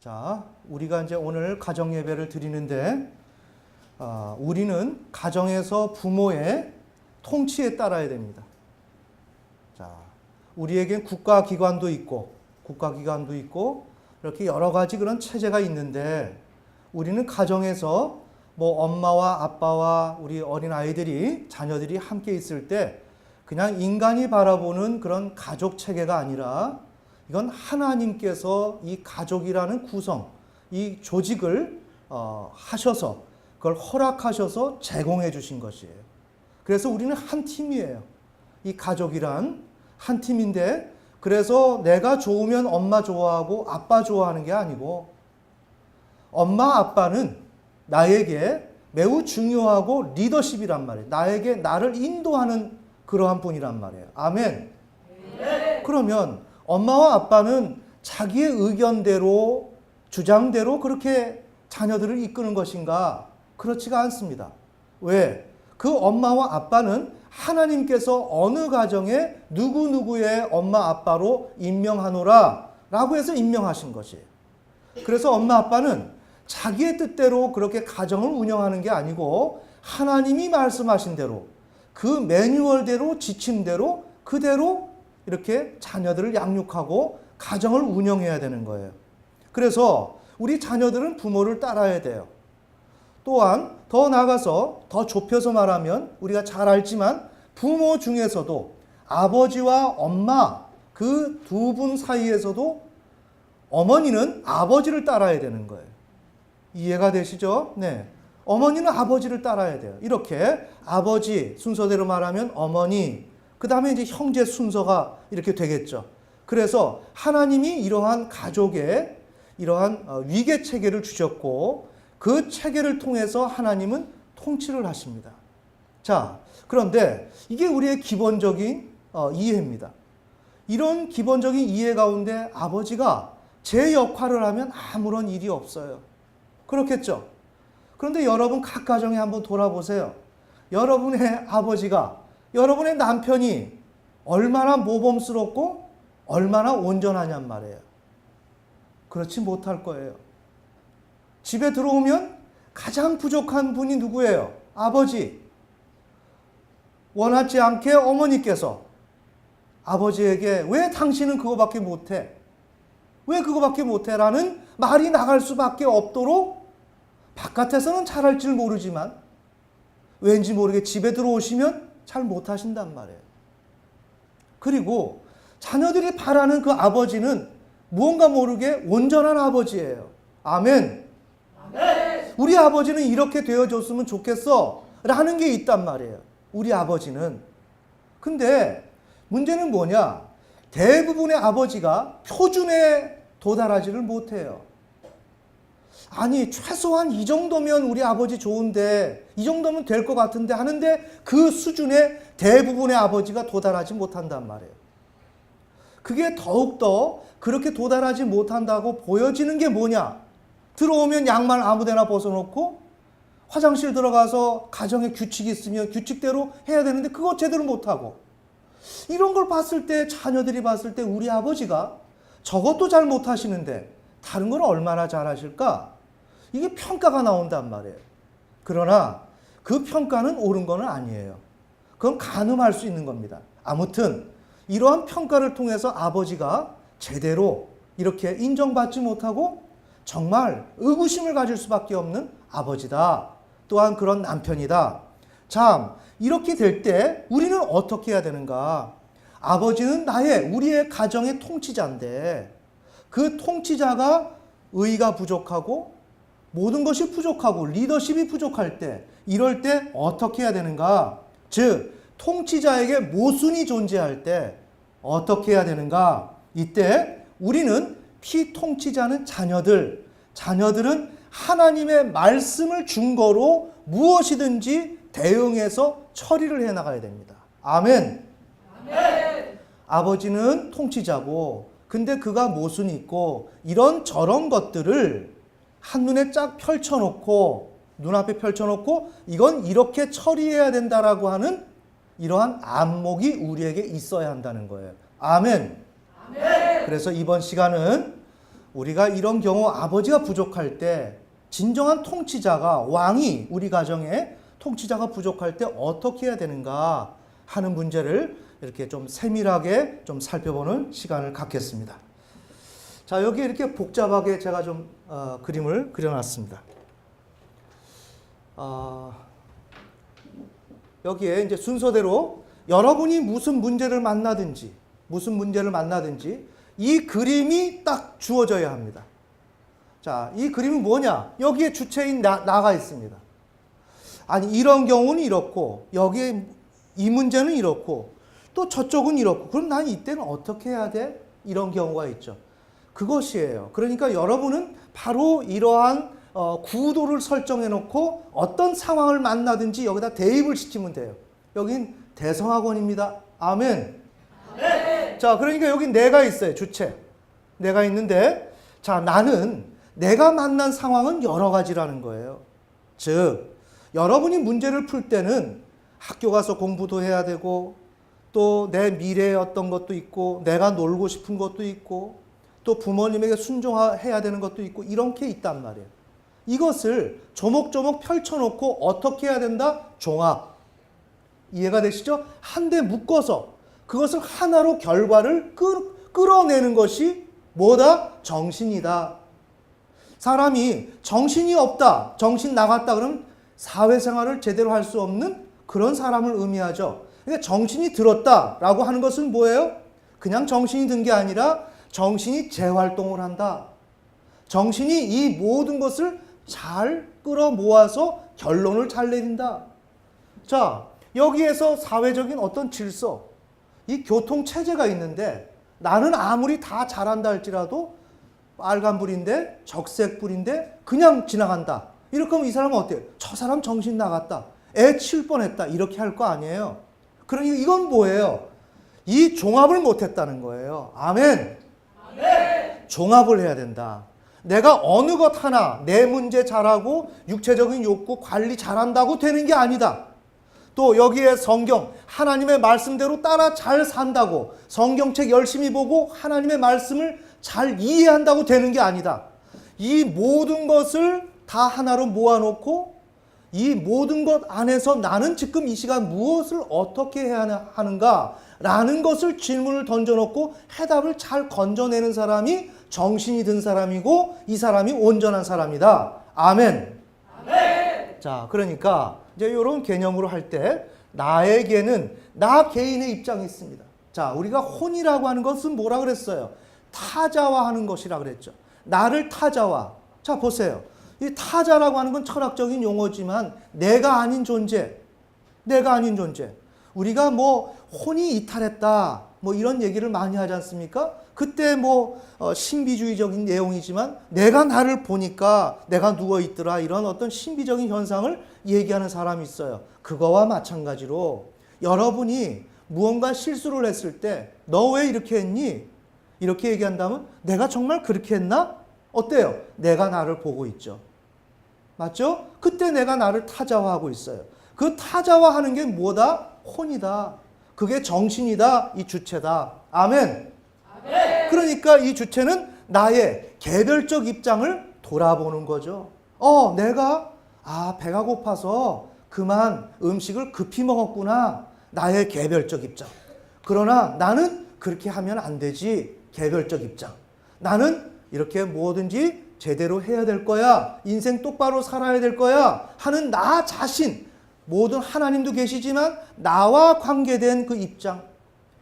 자, 우리가 이제 오늘 가정 예배를 드리는데, 우리는 가정에서 부모의 통치에 따라야 됩니다. 자, 우리에겐 국가기관도 있고, 이렇게 여러 가지 그런 체제가 있는데, 우리는 가정에서 뭐 엄마와 아빠와 우리 어린 아이들이, 자녀들이 함께 있을 때, 그냥 인간이 바라보는 그런 가족 체계가 아니라, 이건 하나님께서 이 가족이라는 구성, 이 조직을 하셔서, 그걸 허락하셔서 제공해 주신 것이에요. 그래서 우리는 한 팀이에요. 이 가족이란 한 팀인데, 그래서 내가 좋으면 엄마 좋아하고 아빠 좋아하는 게 아니고, 엄마 아빠는 나에게 매우 중요하고 리더십이란 말이에요. 나를 인도하는 그러한 분이란 말이에요. 아멘. 네. 그러면 엄마와 아빠는 자기의 의견대로, 주장대로 그렇게 자녀들을 이끄는 것인가? 그렇지가 않습니다. 왜? 그 엄마와 아빠는 하나님께서 어느 가정에 누구누구의 엄마 아빠로 임명하노라 라고 해서 임명하신 것이에요. 그래서 엄마 아빠는 자기의 뜻대로 그렇게 가정을 운영하는 게 아니고 하나님이 말씀하신 대로, 그 매뉴얼대로, 지침대로 그대로 이렇게 자녀들을 양육하고 가정을 운영해야 되는 거예요. 그래서 우리 자녀들은 부모를 따라야 돼요. 또한 더 나아가서 더 좁혀서 말하면 우리가 잘 알지만 부모 중에서도 아버지와 엄마 그 두 분 사이에서도 어머니는 아버지를 따라야 되는 거예요. 이해가 되시죠? 네. 어머니는 아버지를 따라야 돼요. 이렇게 아버지 순서대로 말하면 어머니, 그 다음에 이제 형제 순서가 이렇게 되겠죠. 그래서 하나님이 이러한 가족에 이러한 위계 체계를 주셨고 그 체계를 통해서 하나님은 통치를 하십니다. 자, 그런데 이게 우리의 기본적인 이해입니다. 이런 기본적인 이해 가운데 아버지가 제 역할을 하면 아무런 일이 없어요. 그렇겠죠? 그런데 여러분 각 가정에 한번 돌아보세요. 여러분의 아버지가, 여러분의 남편이 얼마나 모범스럽고 얼마나 온전하냔 말이에요. 그렇지 못할 거예요. 집에 들어오면 가장 부족한 분이 누구예요? 아버지. 원하지 않게 어머니께서 아버지에게 왜 당신은 그거밖에 못해? 왜 그거밖에 못해? 라는 말이 나갈 수밖에 없도록 바깥에서는 잘할 줄 모르지만 왠지 모르게 집에 들어오시면 잘 못하신단 말이에요. 그리고 자녀들이 바라는 그 아버지는 무언가 모르게 온전한 아버지예요. 아멘. 아멘. 우리 아버지는 이렇게 되어줬으면 좋겠어 라는 게 있단 말이에요. 우리 아버지는. 근데 문제는 뭐냐? 대부분의 아버지가 표준에 도달하지를 못해요. 아니 최소한 이 정도면 우리 아버지 좋은데, 이 정도면 될 것 같은데 하는데 그 수준에 대부분의 아버지가 도달하지 못한단 말이에요. 그게 더욱더 그렇게 도달하지 못한다고 보여지는 게 뭐냐? 들어오면 양말 아무데나 벗어놓고 화장실 들어가서 가정에 규칙이 있으면 규칙대로 해야 되는데 그거 제대로 못하고, 이런 걸 봤을 때, 자녀들이 봤을 때 우리 아버지가 저것도 잘 못하시는데 다른 걸 얼마나 잘하실까? 이게 평가가 나온단 말이에요. 그러나 그 평가는 옳은 건 아니에요. 그건 가늠할 수 있는 겁니다. 아무튼 이러한 평가를 통해서 아버지가 제대로 이렇게 인정받지 못하고 정말 의구심을 가질 수밖에 없는 아버지다. 또한 그런 남편이다. 참, 이렇게 될 때 우리는 어떻게 해야 되는가? 아버지는 우리의 가정의 통치자인데 그 통치자가 의가 부족하고 모든 것이 부족하고 리더십이 부족할 때, 이럴 때 어떻게 해야 되는가? 즉, 통치자에게 모순이 존재할 때 어떻게 해야 되는가? 이때 우리는 피통치자는 자녀들은 하나님의 말씀을 증거로 무엇이든지 대응해서 처리를 해나가야 됩니다. 아멘. 아멘. 아버지는 통치자고, 근데 그가 모순이 있고 이런 저런 것들을 한눈에 쫙 펼쳐놓고, 눈앞에 펼쳐놓고 이건 이렇게 처리해야 된다라고 하는 이러한 안목이 우리에게 있어야 한다는 거예요. 아멘. 아멘. 그래서 이번 시간은 우리가 이런 경우 아버지가 부족할 때 진정한 통치자가 왕이 우리 가정에 통치자가 부족할 때 어떻게 해야 되는가 하는 문제를 이렇게 좀 세밀하게 좀 살펴보는 시간을 갖겠습니다. 자, 여기 이렇게 복잡하게 제가 좀 그림을 그려놨습니다. 여기에 이제 순서대로 여러분이 무슨 문제를 만나든지 이 그림이 딱 주어져야 합니다. 자, 이 그림은 뭐냐? 여기에 주체인 나가 있습니다. 아니, 이런 경우는 이렇고 여기에 이 문제는 이렇고 또 저쪽은 이렇고 그럼 난 이때는 어떻게 해야 돼? 이런 경우가 있죠. 그것이에요. 그러니까 여러분은 바로 이러한 구도를 설정해 놓고 어떤 상황을 만나든지 여기다 대입을 시키면 돼요. 여긴 대성학원입니다. 아멘. 네. 자, 그러니까 여기 내가 있어요. 주체. 내가 있는데, 자, 나는 내가 만난 상황은 여러 가지라는 거예요. 즉, 여러분이 문제를 풀 때는 학교 가서 공부도 해야 되고, 또 내 미래에 어떤 것도 있고, 내가 놀고 싶은 것도 있고, 또 부모님에게 순종해야 되는 것도 있고, 이런 게 있단 말이에요. 이것을 조목조목 펼쳐놓고 어떻게 해야 된다? 종합. 이해가 되시죠? 한데 묶어서 그것을 하나로 결과를 끌어내는 것이 뭐다? 정신이다. 사람이 정신이 없다, 정신 나갔다 그러면 사회생활을 제대로 할 수 없는 그런 사람을 의미하죠. 그러니까 정신이 들었다라고 하는 것은 뭐예요? 그냥 정신이 든 게 아니라 정신이 재활동을 한다. 정신이 이 모든 것을 잘 끌어모아서 결론을 잘 내린다. 자, 여기에서 사회적인 어떤 질서, 이 교통체제가 있는데 나는 아무리 다 잘한다 할지라도 빨간불인데 적색불인데 그냥 지나간다. 이렇게 하면 이 사람은 어때요? 저 사람 정신 나갔다. 애 치울 뻔했다. 이렇게 할 거 아니에요. 그러니까 이건 뭐예요? 이 종합을 못했다는 거예요. 아멘. 아멘. 종합을 해야 된다. 내가 어느 것 하나 내 문제 잘하고 육체적인 욕구 관리 잘한다고 되는 게 아니다. 또 여기에 성경 하나님의 말씀대로 따라 잘 산다고 성경책 열심히 보고 하나님의 말씀을 잘 이해한다고 되는 게 아니다. 이 모든 것을 다 하나로 모아놓고 이 모든 것 안에서 나는 지금 이 시간 무엇을 어떻게 해야 하는가 라는 것을 질문을 던져놓고 해답을 잘 건져내는 사람이 정신이 든 사람이고 이 사람이 온전한 사람이다. 아멘. 아멘. 자, 그러니까 이제 이런 개념으로 할 때 나에게는 나 개인의 입장이 있습니다. 자, 우리가 혼이라고 하는 것은 뭐라 그랬어요? 타자화하는 것이라 그랬죠. 나를 타자화. 자, 보세요. 이 타자라고 하는 건 철학적인 용어지만 내가 아닌 존재. 우리가 뭐 혼이 이탈했다. 뭐 이런 얘기를 많이 하지 않습니까? 그때 뭐 신비주의적인 내용이지만 내가 나를 보니까 내가 누워있더라 이런 어떤 신비적인 현상을 얘기하는 사람이 있어요. 그거와 마찬가지로 여러분이 무언가 실수를 했을 때 너 왜 이렇게 했니? 이렇게 얘기한다면 내가 정말 그렇게 했나? 어때요? 내가 나를 보고 있죠. 맞죠? 그때 내가 나를 타자화하고 있어요. 그 타자화하는 게 뭐다? 혼이다. 그게 정신이다. 이 주체다. 아멘. 아멘. 그러니까 이 주체는 나의 개별적 입장을 돌아보는 거죠. 내가 배가 고파서 그만 음식을 급히 먹었구나. 나의 개별적 입장. 그러나 나는 그렇게 하면 안 되지. 개별적 입장. 나는 이렇게 뭐든지 제대로 해야 될 거야. 인생 똑바로 살아야 될 거야. 하는 나 자신. 모든 하나님도 계시지만 나와 관계된 그 입장.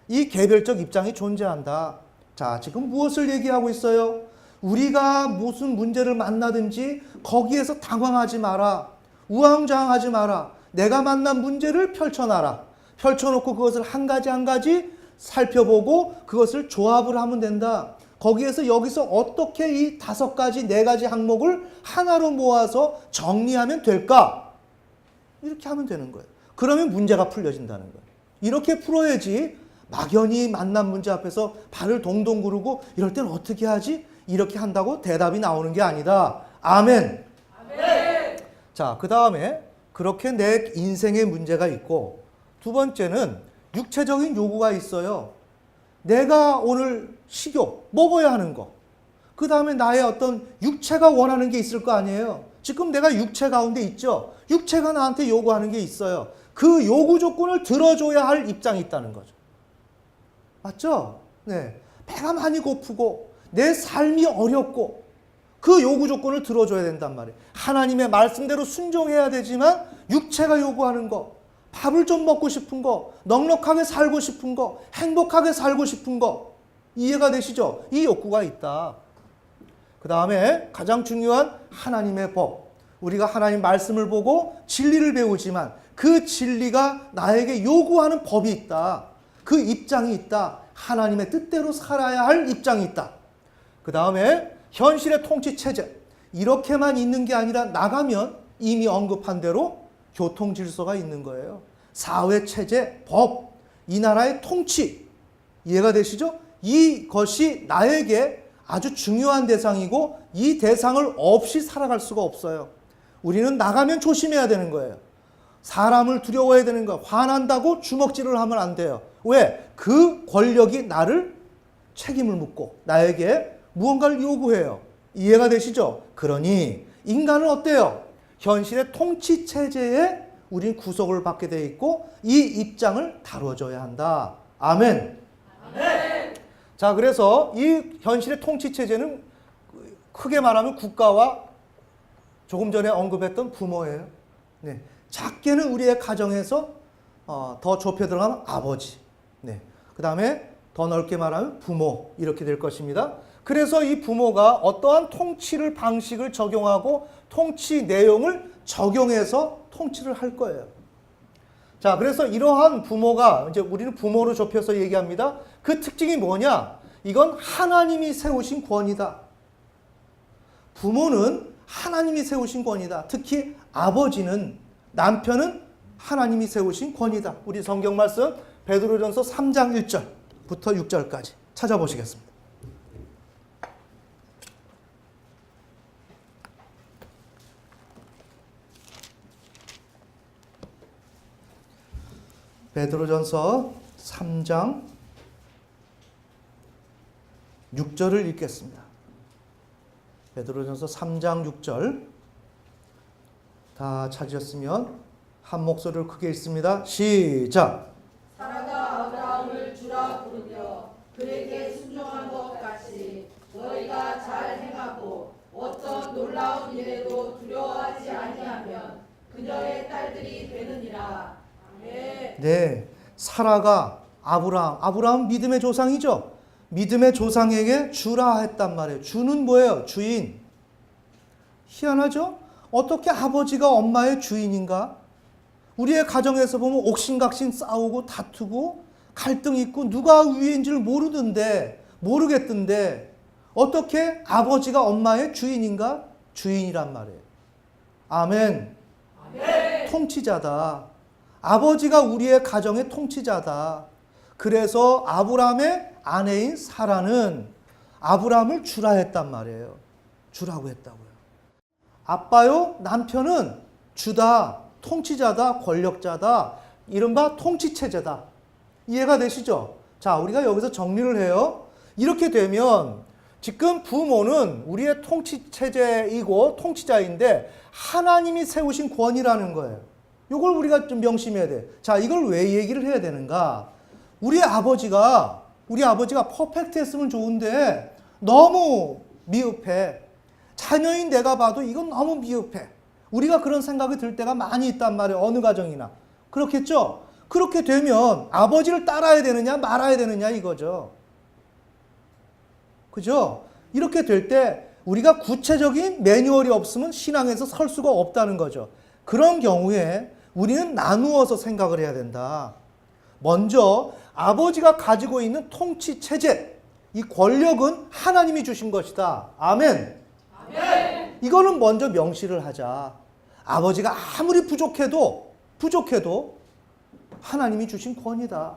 이 개별적 입장이 존재한다. 자, 지금 무엇을 얘기하고 있어요? 우리가 무슨 문제를 만나든지 거기에서 당황하지 마라. 우왕좌왕하지 마라. 내가 만난 문제를 펼쳐놔라. 펼쳐놓고 그것을 한 가지 한 가지 살펴보고 그것을 조합을 하면 된다. 거기에서 여기서 어떻게 이 5가지, 4가지 항목을 하나로 모아서 정리하면 될까? 이렇게 하면 되는 거예요. 그러면 문제가 풀려진다는 거예요. 이렇게 풀어야지 막연히 만난 문제 앞에서 발을 동동 구르고 이럴 땐 어떻게 하지? 이렇게 한다고 대답이 나오는 게 아니다. 아멘. 아멘. 자, 그 다음에 그렇게 내 인생에 문제가 있고 두 번째는 육체적인 요구가 있어요. 내가 오늘 식욕, 먹어야 하는 거. 그 다음에 나의 어떤 육체가 원하는 게 있을 거 아니에요. 지금 내가 육체 가운데 있죠. 육체가 나한테 요구하는 게 있어요. 그 요구 조건을 들어줘야 할 입장이 있다는 거죠. 맞죠? 네. 배가 많이 고프고 내 삶이 어렵고 그 요구 조건을 들어줘야 된단 말이에요. 하나님의 말씀대로 순종해야 되지만 육체가 요구하는 거, 밥을 좀 먹고 싶은 거, 넉넉하게 살고 싶은 거, 행복하게 살고 싶은 거, 이해가 되시죠? 이 욕구가 있다. 그 다음에 가장 중요한 하나님의 법. 우리가 하나님 말씀을 보고 진리를 배우지만 그 진리가 나에게 요구하는 법이 있다. 그 입장이 있다. 하나님의 뜻대로 살아야 할 입장이 있다. 그 다음에 현실의 통치 체제. 이렇게만 있는 게 아니라 나가면 이미 언급한 대로 교통 질서가 있는 거예요. 사회 체제, 법, 이 나라의 통치. 이해가 되시죠? 이것이 나에게 아주 중요한 대상이고 이 대상을 없이 살아갈 수가 없어요. 우리는 나가면 조심해야 되는 거예요. 사람을 두려워해야 되는 거예요. 화난다고 주먹질을 하면 안 돼요. 왜? 그 권력이 나를 책임을 묻고 나에게 무언가를 요구해요. 이해가 되시죠? 그러니 인간은 어때요? 현실의 통치 체제에 우린 구속을 받게 되어 있고 이 입장을 다뤄줘야 한다. 아멘. 아멘. 자, 그래서 이 현실의 통치 체제는 크게 말하면 국가와 조금 전에 언급했던 부모예요. 네. 작게는 우리의 가정에서 더 좁혀 들어가면 아버지. 네. 그 다음에 더 넓게 말하면 부모. 이렇게 될 것입니다. 그래서 이 부모가 어떠한 통치를 방식을 적용하고 통치 내용을 적용해서 통치를 할 거예요. 자, 그래서 이러한 부모가 이제 우리는 부모로 좁혀서 얘기합니다. 그 특징이 뭐냐? 이건 하나님이 세우신 권위다. 부모는 하나님이 세우신 권위다. 특히 아버지는, 남편은 하나님이 세우신 권위다. 우리 성경 말씀 베드로전서 3장 1절부터 6절까지 찾아보시겠습니다. 베드로전서 3장 6절을 읽겠습니다. 베드로전서 3장 6절 다 찾으셨으면 한 목소리를 크게 읽습니다. 시작! 사라가 아브라함을 주라 부르며 그에게 순종한 것 같이 너희가 잘 행하고 어떤 놀라운 일에도 두려워하지 아니하면 그녀의 딸들이 되느니라. 아멘. 네, 사라가 아브라함 믿음의 조상이죠. 믿음의 조상에게 주라 했단 말이에요. 주는 뭐예요? 주인. 희한하죠? 어떻게 아버지가 엄마의 주인인가? 우리의 가정에서 보면 옥신각신 싸우고 다투고 갈등 있고 누가 위인지를 모르겠던데 어떻게 아버지가 엄마의 주인인가? 주인이란 말이에요. 아멘. 아멘. 통치자다. 아버지가 우리의 가정의 통치자다. 그래서 아브라함의 아내인 사라는 아브라함을 주라 했단 말이에요. 주라고 했다고요. 아빠요, 남편은 주다, 통치자다, 권력자다, 이른바 통치체제다. 이해가 되시죠? 자, 우리가 여기서 정리를 해요. 이렇게 되면 지금 부모는 우리의 통치체제이고 통치자인데 하나님이 세우신 권위라는 거예요. 이걸 우리가 좀 명심해야 돼. 자, 이걸 왜 얘기를 해야 되는가? 우리 아버지가 퍼펙트했으면 좋은데 너무 미흡해. 자녀인 내가 봐도 이건 너무 미흡해. 우리가 그런 생각이 들 때가 많이 있단 말이에요. 어느 가정이나. 그렇겠죠? 그렇게 되면 아버지를 따라야 되느냐 말아야 되느냐 이거죠. 그죠? 이렇게 될 때 우리가 구체적인 매뉴얼이 없으면 신앙에서 설 수가 없다는 거죠. 그런 경우에 우리는 나누어서 생각을 해야 된다. 먼저 아버지가 가지고 있는 통치 체제, 이 권력은 하나님이 주신 것이다. 아멘. 아멘. 이거는 먼저 명시를 하자. 아버지가 아무리 부족해도 하나님이 주신 권위다.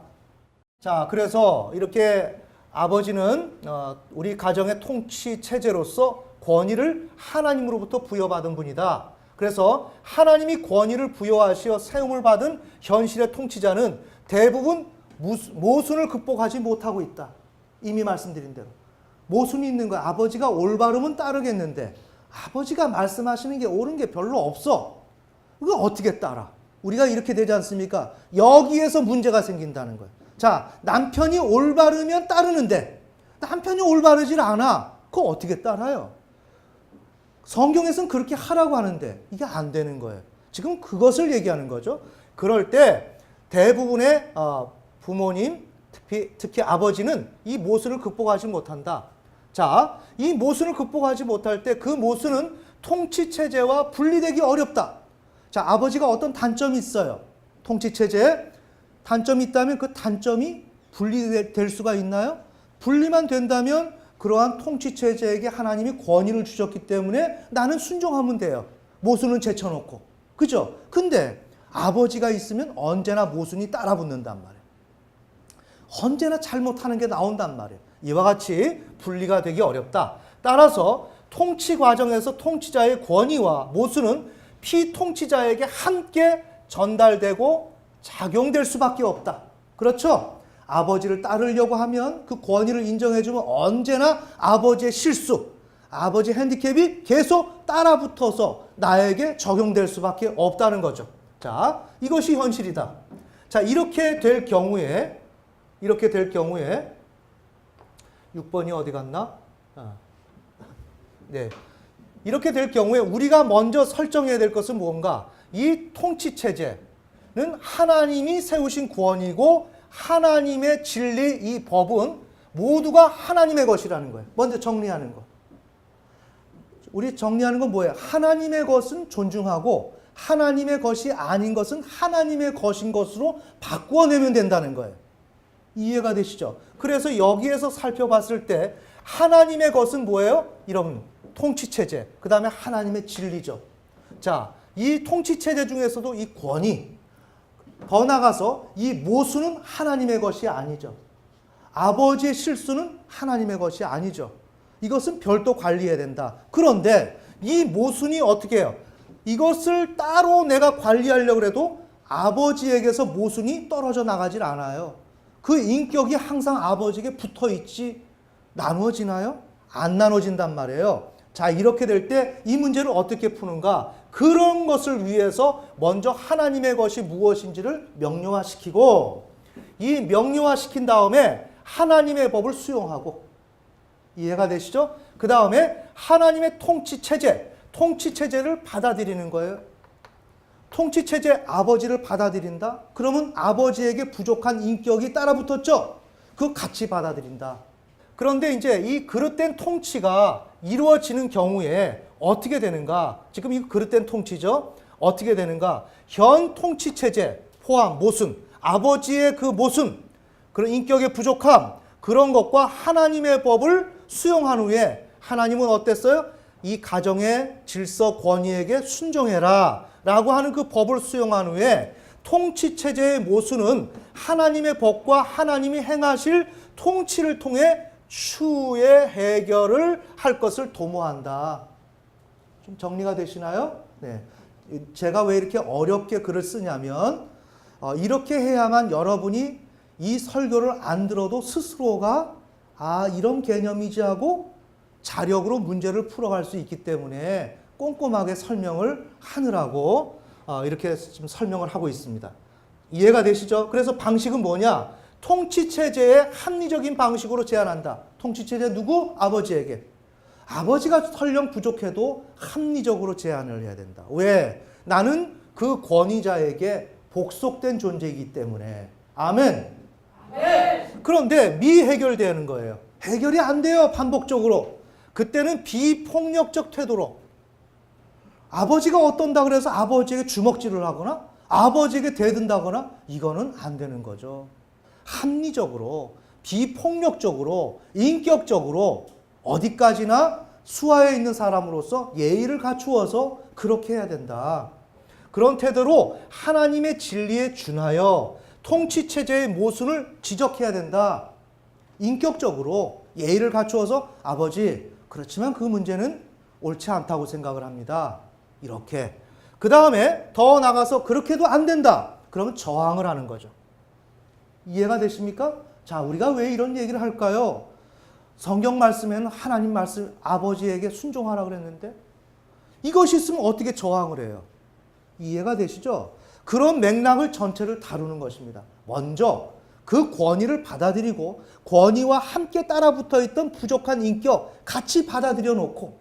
자, 그래서 이렇게 아버지는 우리 가정의 통치 체제로서 권위를 하나님으로부터 부여받은 분이다. 그래서 하나님이 권위를 부여하시어 세움을 받은 현실의 통치자는 대부분 모순을 극복하지 못하고 있다. 이미 말씀드린 대로. 모순이 있는 거야. 아버지가 올바르면 따르겠는데 아버지가 말씀하시는 게 옳은 게 별로 없어. 그거 어떻게 따라? 우리가 이렇게 되지 않습니까? 여기에서 문제가 생긴다는 거예요. 자, 남편이 올바르면 따르는데 남편이 올바르질 않아. 그거 어떻게 따라요? 성경에서는 그렇게 하라고 하는데 이게 안 되는 거예요. 지금 그것을 얘기하는 거죠. 그럴 때 대부분의 부모님, 특히 아버지는 이 모순을 극복하지 못한다. 자, 이 모순을 극복하지 못할 때 그 모순은 통치체제와 분리되기 어렵다. 자, 아버지가 어떤 단점이 있어요. 통치체제에 단점이 있다면 그 단점이 분리될 수가 있나요? 분리만 된다면 그러한 통치체제에게 하나님이 권위를 주셨기 때문에 나는 순종하면 돼요. 모순은 제쳐놓고. 그죠? 근데 아버지가 있으면 언제나 모순이 따라붙는단 말이에요. 언제나 잘못하는 게 나온단 말이에요. 이와 같이 분리가 되기 어렵다. 따라서 통치 과정에서 통치자의 권위와 모순은 피통치자에게 함께 전달되고 작용될 수밖에 없다. 그렇죠? 아버지를 따르려고 하면 그 권위를 인정해주면 언제나 아버지의 실수, 아버지 핸디캡이 계속 따라붙어서 나에게 적용될 수밖에 없다는 거죠. 자, 이것이 현실이다. 자, 이렇게 될 경우에 6번이 어디 갔나? 네. 이렇게 될 경우에 우리가 먼저 설정해야 될 것은 무언가? 이 통치체제는 하나님이 세우신 구원이고 하나님의 진리, 이 법은 모두가 하나님의 것이라는 거예요. 먼저 정리하는 것. 우리 정리하는 건 뭐예요? 하나님의 것은 존중하고 하나님의 것이 아닌 것은 하나님의 것인 것으로 바꾸어내면 된다는 거예요. 이해가 되시죠? 그래서 여기에서 살펴봤을 때 하나님의 것은 뭐예요? 이런 통치체제, 그 다음에 하나님의 진리죠. 자, 이 통치체제 중에서도 이 권위, 더 나가서 이 모순은 하나님의 것이 아니죠. 아버지의 실수는 하나님의 것이 아니죠. 이것은 별도 관리해야 된다. 그런데 이 모순이 어떻게 해요? 이것을 따로 내가 관리하려고 해도 아버지에게서 모순이 떨어져 나가질 않아요. 그 인격이 항상 아버지에게 붙어 있지 나눠지나요? 안 나눠진단 말이에요. 자, 이렇게 될 때 이 문제를 어떻게 푸는가? 그런 것을 위해서 먼저 하나님의 것이 무엇인지를 명료화시키고 이 명료화시킨 다음에 하나님의 법을 수용하고 이해가 되시죠? 그 다음에 하나님의 통치체제를 받아들이는 거예요. 통치체제 아버지를 받아들인다? 그러면 아버지에게 부족한 인격이 따라붙었죠? 그거 같이 받아들인다. 그런데 이제 이 그릇된 통치가 이루어지는 경우에 어떻게 되는가? 지금 이 그릇된 통치죠? 어떻게 되는가? 현 통치체제 포함 모순, 아버지의 그 모순, 그런 인격의 부족함, 그런 것과 하나님의 법을 수용한 후에 하나님은 어땠어요? 이 가정의 질서 권위에게 순종해라 라고 하는 그 법을 수용한 후에 통치체제의 모순은 하나님의 법과 하나님이 행하실 통치를 통해 추후에 해결을 할 것을 도모한다. 좀 정리가 되시나요? 네. 제가 왜 이렇게 어렵게 글을 쓰냐면 이렇게 해야만 여러분이 이 설교를 안 들어도 스스로가 이런 개념이지 하고 자력으로 문제를 풀어갈 수 있기 때문에 꼼꼼하게 설명을 하느라고 이렇게 지금 설명을 하고 있습니다. 이해가 되시죠? 그래서 방식은 뭐냐? 통치체제의 합리적인 방식으로 제안한다. 통치체제 누구? 아버지에게. 아버지가 설령 부족해도 합리적으로 제안을 해야 된다. 왜? 나는 그 권위자에게 복속된 존재이기 때문에. 아멘. 그런데 미해결되는 거예요. 해결이 안 돼요. 반복적으로. 그때는 비폭력적 태도로. 아버지가 어떤다 그래서 아버지에게 주먹질을 하거나 아버지에게 대든다거나 이거는 안 되는 거죠. 합리적으로, 비폭력적으로, 인격적으로 어디까지나 수하에 있는 사람으로서 예의를 갖추어서 그렇게 해야 된다. 그런 태도로 하나님의 진리에 준하여 통치체제의 모순을 지적해야 된다. 인격적으로 예의를 갖추어서 아버지, 그렇지만 그 문제는 옳지 않다고 생각을 합니다. 이렇게. 그 다음에 더 나가서 그렇게도 안 된다. 그러면 저항을 하는 거죠. 이해가 되십니까? 자, 우리가 왜 이런 얘기를 할까요? 성경 말씀에는 하나님 말씀, 아버지에게 순종하라 그랬는데 이것이 있으면 어떻게 저항을 해요? 이해가 되시죠? 그런 맥락을 전체를 다루는 것입니다. 먼저 그 권위를 받아들이고 권위와 함께 따라붙어 있던 부족한 인격 같이 받아들여 놓고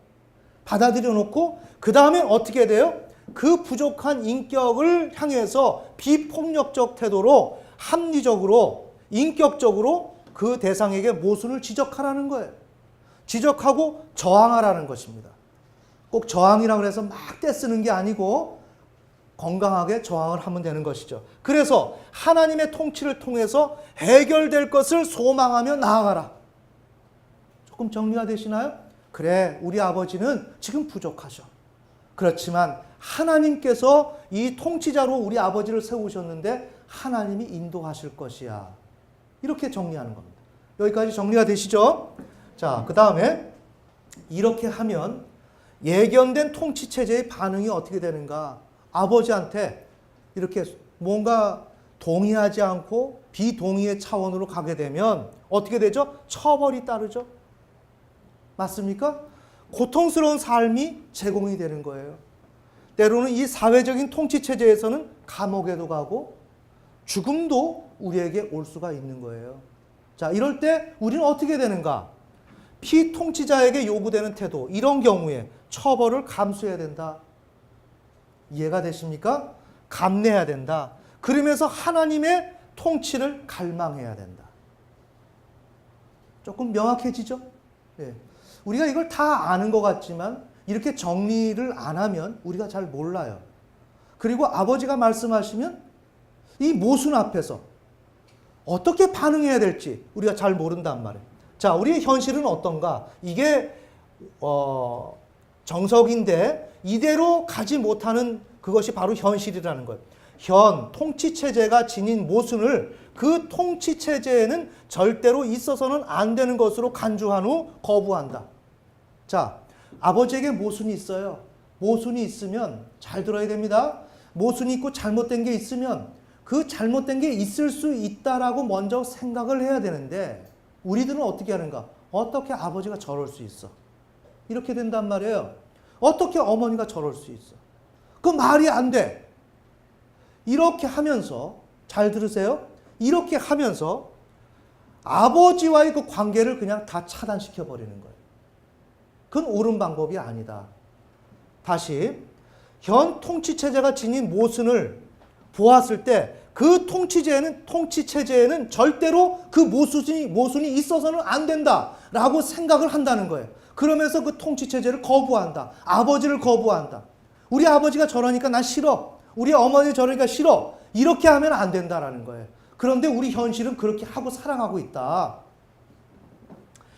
그 다음에 어떻게 돼요? 그 부족한 인격을 향해서 비폭력적 태도로 합리적으로 인격적으로 그 대상에게 모순을 지적하라는 거예요. 지적하고 저항하라는 것입니다. 꼭 저항이라고 해서 막 떼쓰는 게 아니고 건강하게 저항을 하면 되는 것이죠. 그래서 하나님의 통치를 통해서 해결될 것을 소망하며 나아가라. 조금 정리가 되시나요? 그래, 우리 아버지는 지금 부족하셔. 그렇지만 하나님께서 이 통치자로 우리 아버지를 세우셨는데 하나님이 인도하실 것이야. 이렇게 정리하는 겁니다. 여기까지 정리가 되시죠? 자, 그 다음에 이렇게 하면 예견된 통치체제의 반응이 어떻게 되는가? 아버지한테 이렇게 뭔가 동의하지 않고 비동의의 차원으로 가게 되면 어떻게 되죠? 처벌이 따르죠? 맞습니까? 고통스러운 삶이 제공이 되는 거예요. 때로는 이 사회적인 통치체제에서는 감옥에도 가고 죽음도 우리에게 올 수가 있는 거예요. 자, 이럴 때 우리는 어떻게 되는가? 피통치자에게 요구되는 태도, 이런 경우에 처벌을 감수해야 된다. 이해가 되십니까? 감내해야 된다. 그러면서 하나님의 통치를 갈망해야 된다. 조금 명확해지죠? 예. 우리가 이걸 다 아는 것 같지만 이렇게 정리를 안 하면 우리가 잘 몰라요. 그리고 아버지가 말씀하시면 이 모순 앞에서 어떻게 반응해야 될지 우리가 잘 모른단 말이에요. 자, 우리의 현실은 어떤가? 이게 정석인데 이대로 가지 못하는 그것이 바로 현실이라는 거예요. 통치체제가 지닌 모순을 그 통치체제에는 절대로 있어서는 안 되는 것으로 간주한 후 거부한다. 자, 아버지에게 모순이 있어요. 모순이 있으면 잘 들어야 됩니다. 모순이 있고 잘못된 게 있으면 그 잘못된 게 있을 수 있다라고 먼저 생각을 해야 되는데 우리들은 어떻게 하는가? 어떻게 아버지가 저럴 수 있어? 이렇게 된단 말이에요. 어떻게 어머니가 저럴 수 있어? 그 말이 안 돼. 이렇게 하면서 잘 들으세요. 이렇게 하면서 아버지와의 그 관계를 그냥 다 차단시켜 버리는 거예요. 그건 옳은 방법이 아니다. 다시 현 통치체제가 지닌 모순을 보았을 때 그 통치체제에는 절대로 그 모순이 있어서는 안 된다라고 생각을 한다는 거예요. 그러면서 그 통치체제를 거부한다. 아버지를 거부한다. 우리 아버지가 저러니까 난 싫어. 우리 어머니 저러니까 싫어. 이렇게 하면 안 된다라는 거예요. 그런데 우리 현실은 그렇게 하고 살아가고 있다.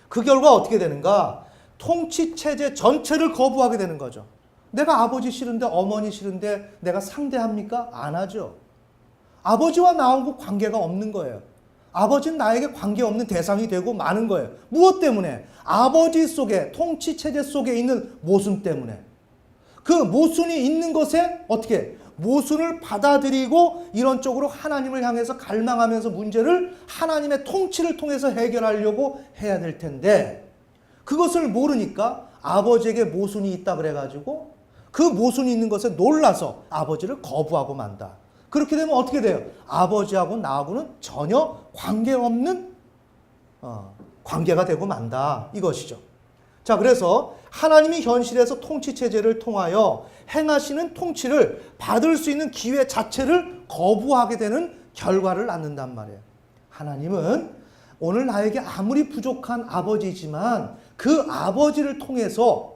그 결과 어떻게 되는가? 통치체제 전체를 거부하게 되는 거죠. 내가 아버지 싫은데 어머니 싫은데 내가 상대합니까? 안 하죠. 아버지와 나하고 관계가 없는 거예요. 아버지는 나에게 관계없는 대상이 되고 마는 거예요. 무엇 때문에? 아버지 속에, 통치체제 속에 있는 모순 때문에. 그 모순이 있는 것에 어떻게? 모순을 받아들이고 이런 쪽으로 하나님을 향해서 갈망하면서 문제를 하나님의 통치를 통해서 해결하려고 해야 될 텐데 그것을 모르니까 아버지에게 모순이 있다 그래가지고 그 모순이 있는 것에 놀라서 아버지를 거부하고 만다. 그렇게 되면 어떻게 돼요? 아버지하고 나하고는 전혀 관계없는 관계가 되고 만다. 이것이죠. 자, 그래서 하나님이 현실에서 통치체제를 통하여 행하시는 통치를 받을 수 있는 기회 자체를 거부하게 되는 결과를 낳는단 말이에요. 하나님은 오늘 나에게 아무리 부족한 아버지지만 그 아버지를 통해서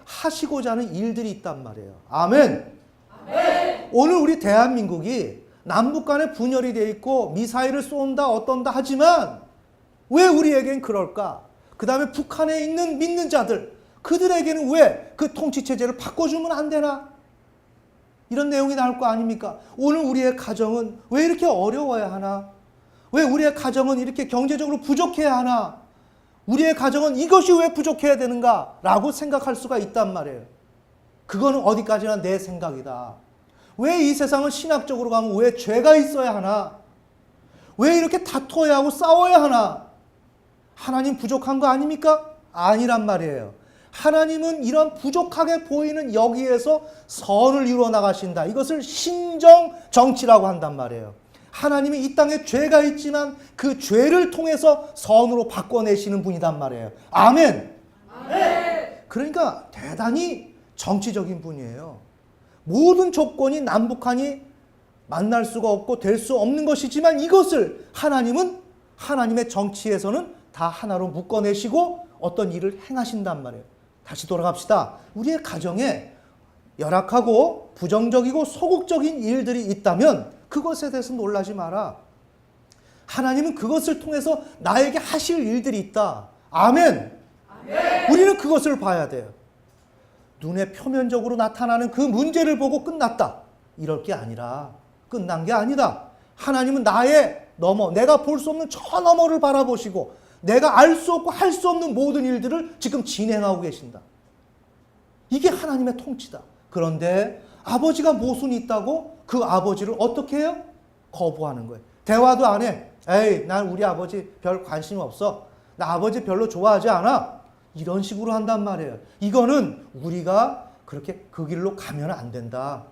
하시고자 하는 일들이 있단 말이에요. 아멘. 오늘 우리 대한민국이 남북 간에 분열이 되어 있고 미사일을 쏜다 어떤다 하지만 왜 우리에겐 그럴까? 그 다음에 북한에 있는 믿는 자들 그들에게는 왜 그 통치체제를 바꿔주면 안 되나? 이런 내용이 나올 거 아닙니까? 오늘 우리의 가정은 왜 이렇게 어려워야 하나? 왜 우리의 가정은 이렇게 경제적으로 부족해야 하나? 우리의 가정은 이것이 왜 부족해야 되는가? 라고 생각할 수가 있단 말이에요. 그거는 어디까지나 내 생각이다. 왜 이 세상은 신학적으로 가면 왜 죄가 있어야 하나? 왜 이렇게 다퉈야 하고 싸워야 하나? 하나님 부족한 거 아닙니까? 아니란 말이에요. 하나님은 이런 부족하게 보이는 여기에서 선을 이루어 나가신다. 이것을 신정 정치라고 한단 말이에요. 하나님이 이 땅에 죄가 있지만 그 죄를 통해서 선으로 바꿔내시는 분이단 말이에요. 아멘. 아멘. 그러니까 대단히 정치적인 분이에요. 모든 조건이 남북한이 만날 수가 없고 될 수 없는 것이지만 이것을 하나님은 하나님의 정치에서는 다 하나로 묶어내시고 어떤 일을 행하신단 말이에요. 다시 돌아갑시다. 우리의 가정에 열악하고 부정적이고 소극적인 일들이 있다면 그것에 대해서 놀라지 마라. 하나님은 그것을 통해서 나에게 하실 일들이 있다. 아멘. 아멘. 우리는 그것을 봐야 돼요. 눈에 표면적으로 나타나는 그 문제를 보고 끝났다. 이럴 게 아니라 끝난 게 아니다. 하나님은 나의 너머, 내가 볼 수 없는 저 너머를 바라보시고 내가 알 수 없고 할 수 없는 모든 일들을 지금 진행하고 계신다. 이게 하나님의 통치다. 그런데 아버지가 모순이 있다고 그 아버지를 어떻게 해요? 거부하는 거예요. 대화도 안 해. 에이, 난 우리 아버지 별 관심 없어. 나 아버지 별로 좋아하지 않아. 이런 식으로 한단 말이에요. 이거는 우리가 그렇게 그 길로 가면 안 된다.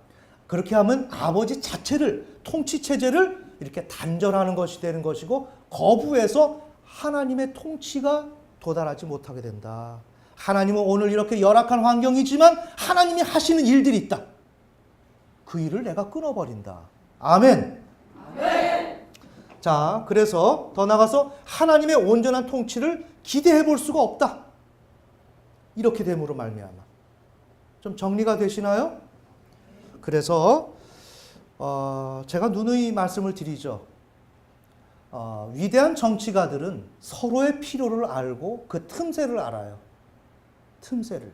그렇게 하면 아버지 자체를, 통치 체제를 이렇게 단절하는 것이 되는 것이고 거부해서 하나님의 통치가 도달하지 못하게 된다. 하나님은 오늘 이렇게 열악한 환경이지만 하나님이 하시는 일들이 있다. 그 일을 내가 끊어버린다. 아멘. 아멘. 자, 그래서 더 나가서 하나님의 온전한 통치를 기대해 볼 수가 없다. 이렇게 됨으로 말미암아. 좀 정리가 되시나요? 그래서 제가 누누이 말씀을 드리죠. 위대한 정치가들은 서로의 필요를 알고 그 틈새를 알아요. 틈새를.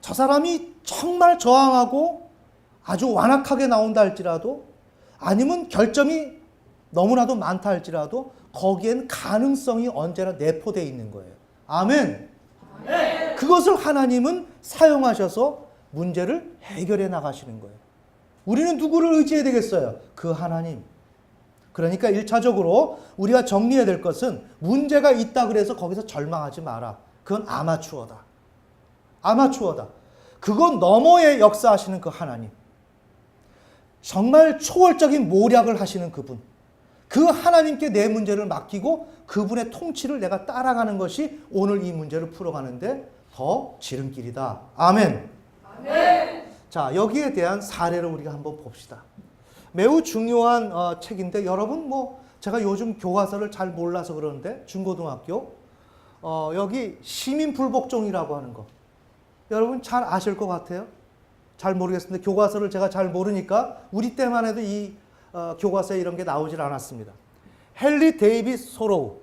저 사람이 정말 저항하고 아주 완악하게 나온다 할지라도 아니면 결점이 너무나도 많다 할지라도 거기엔 가능성이 언제나 내포되어 있는 거예요. 아멘. 아멘. 그것을 하나님은 사용하셔서 문제를 해결해 나가시는 거예요. 우리는 누구를 의지해야 되겠어요? 그 하나님. 그러니까 1차적으로 우리가 정리해야 될 것은 문제가 있다 그래서 거기서 절망하지 마라. 그건 아마추어다. 아마추어다. 그건 너머에 역사하시는 그 하나님. 정말 초월적인 모략을 하시는 그분. 그 하나님께 내 문제를 맡기고 그분의 통치를 내가 따라가는 것이 오늘 이 문제를 풀어가는데 더 지름길이다. 아멘. 아멘. 자, 여기에 대한 사례를 우리가 한번 봅시다. 매우 중요한 책인데 여러분 제가 요즘 교과서를 잘 몰라서 그러는데 중고등학교 여기 시민불복종이라고 하는 거 여러분 잘 아실 것 같아요? 잘 모르겠습니다. 교과서를 제가 잘 모르니까 우리 때만 해도 이 교과서에 이런 게 나오질 않았습니다. 헨리 데이비스 소로우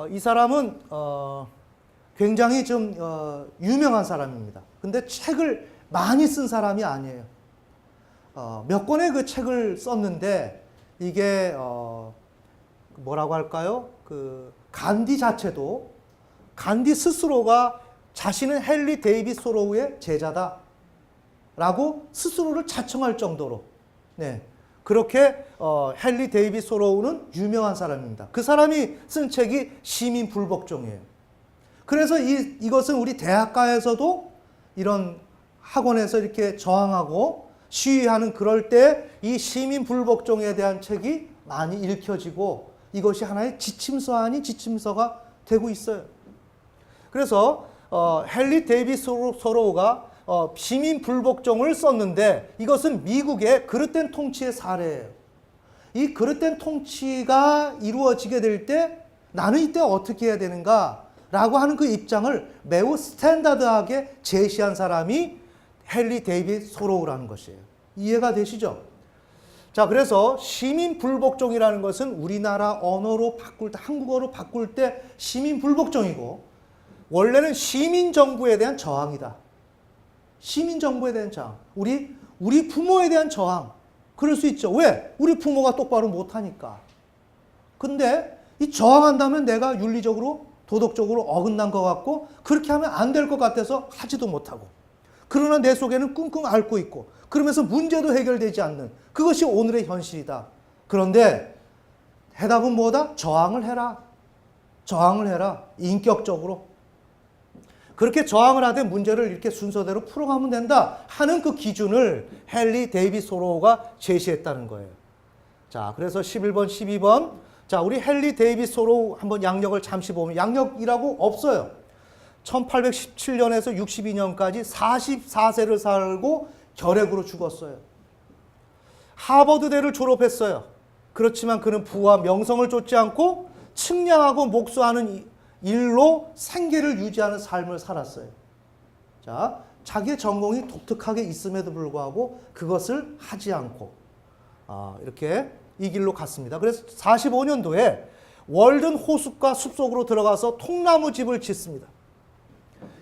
이 사람은 굉장히 좀 유명한 사람입니다. 근데 책을 많이 쓴 사람이 아니에요. 몇 권의 그 책을 썼는데 이게 뭐라고 할까요? 그 간디 자체도 간디 스스로가 자신은 헨리 데이비스 소로우의 제자다라고 스스로를 자청할 정도로 네. 그렇게 헨리 데이비스 소로우는 유명한 사람입니다. 그 사람이 쓴 책이 시민불복종이에요. 그래서 이것은 우리 대학가에서도 이런 학원에서 이렇게 저항하고 시위하는 그럴 때 이 시민불복종에 대한 책이 많이 읽혀지고 이것이 하나의 지침서 아닌 지침서가 되고 있어요. 그래서 헨리 데이비스 소로우가 시민불복종을 썼는데 이것은 미국의 그릇된 통치의 사례예요. 이 그릇된 통치가 이루어지게 될 때 나는 이때 어떻게 해야 되는가 라고 하는 그 입장을 매우 스탠다드하게 제시한 사람이 헨리 데이비스 소로우라는 것이에요. 이해가 되시죠? 자, 그래서 시민불복종이라는 것은 우리나라 언어로 바꿀 때, 한국어로 바꿀 때 시민불복종이고 원래는 시민정부에 대한 저항이다. 시민정부에 대한 저항. 우리 부모에 대한 저항. 그럴 수 있죠. 왜? 우리 부모가 똑바로 못하니까. 근데 이 저항한다면 내가 윤리적으로 도덕적으로 어긋난 것 같고 그렇게 하면 안 될 것 같아서 하지도 못하고 그러나 내 속에는 끙끙 앓고 있고 그러면서 문제도 해결되지 않는 그것이 오늘의 현실이다. 그런데 해답은 뭐다? 저항을 해라. 저항을 해라. 인격적으로. 그렇게 저항을 하되 문제를 이렇게 순서대로 풀어가면 된다 하는 그 기준을 헨리 데이빗 소로우가 제시했다는 거예요. 자, 그래서 11번, 12번. 자, 우리 헨리 데이빗 소로우 한번 양력을 잠시 보면 양력이라고 없어요. 1817년에서 62년까지 44세를 살고 결핵으로 죽었어요. 하버드대를 졸업했어요. 그렇지만 그는 부와 명성을 쫓지 않고 측량하고 목수하는 일로 생계를 유지하는 삶을 살았어요. 자, 자기의 전공이 독특하게 있음에도 불구하고 그것을 하지 않고 이렇게 이 길로 갔습니다. 그래서 45년도에 월든 호숫가 숲속으로 들어가서 통나무 집을 짓습니다.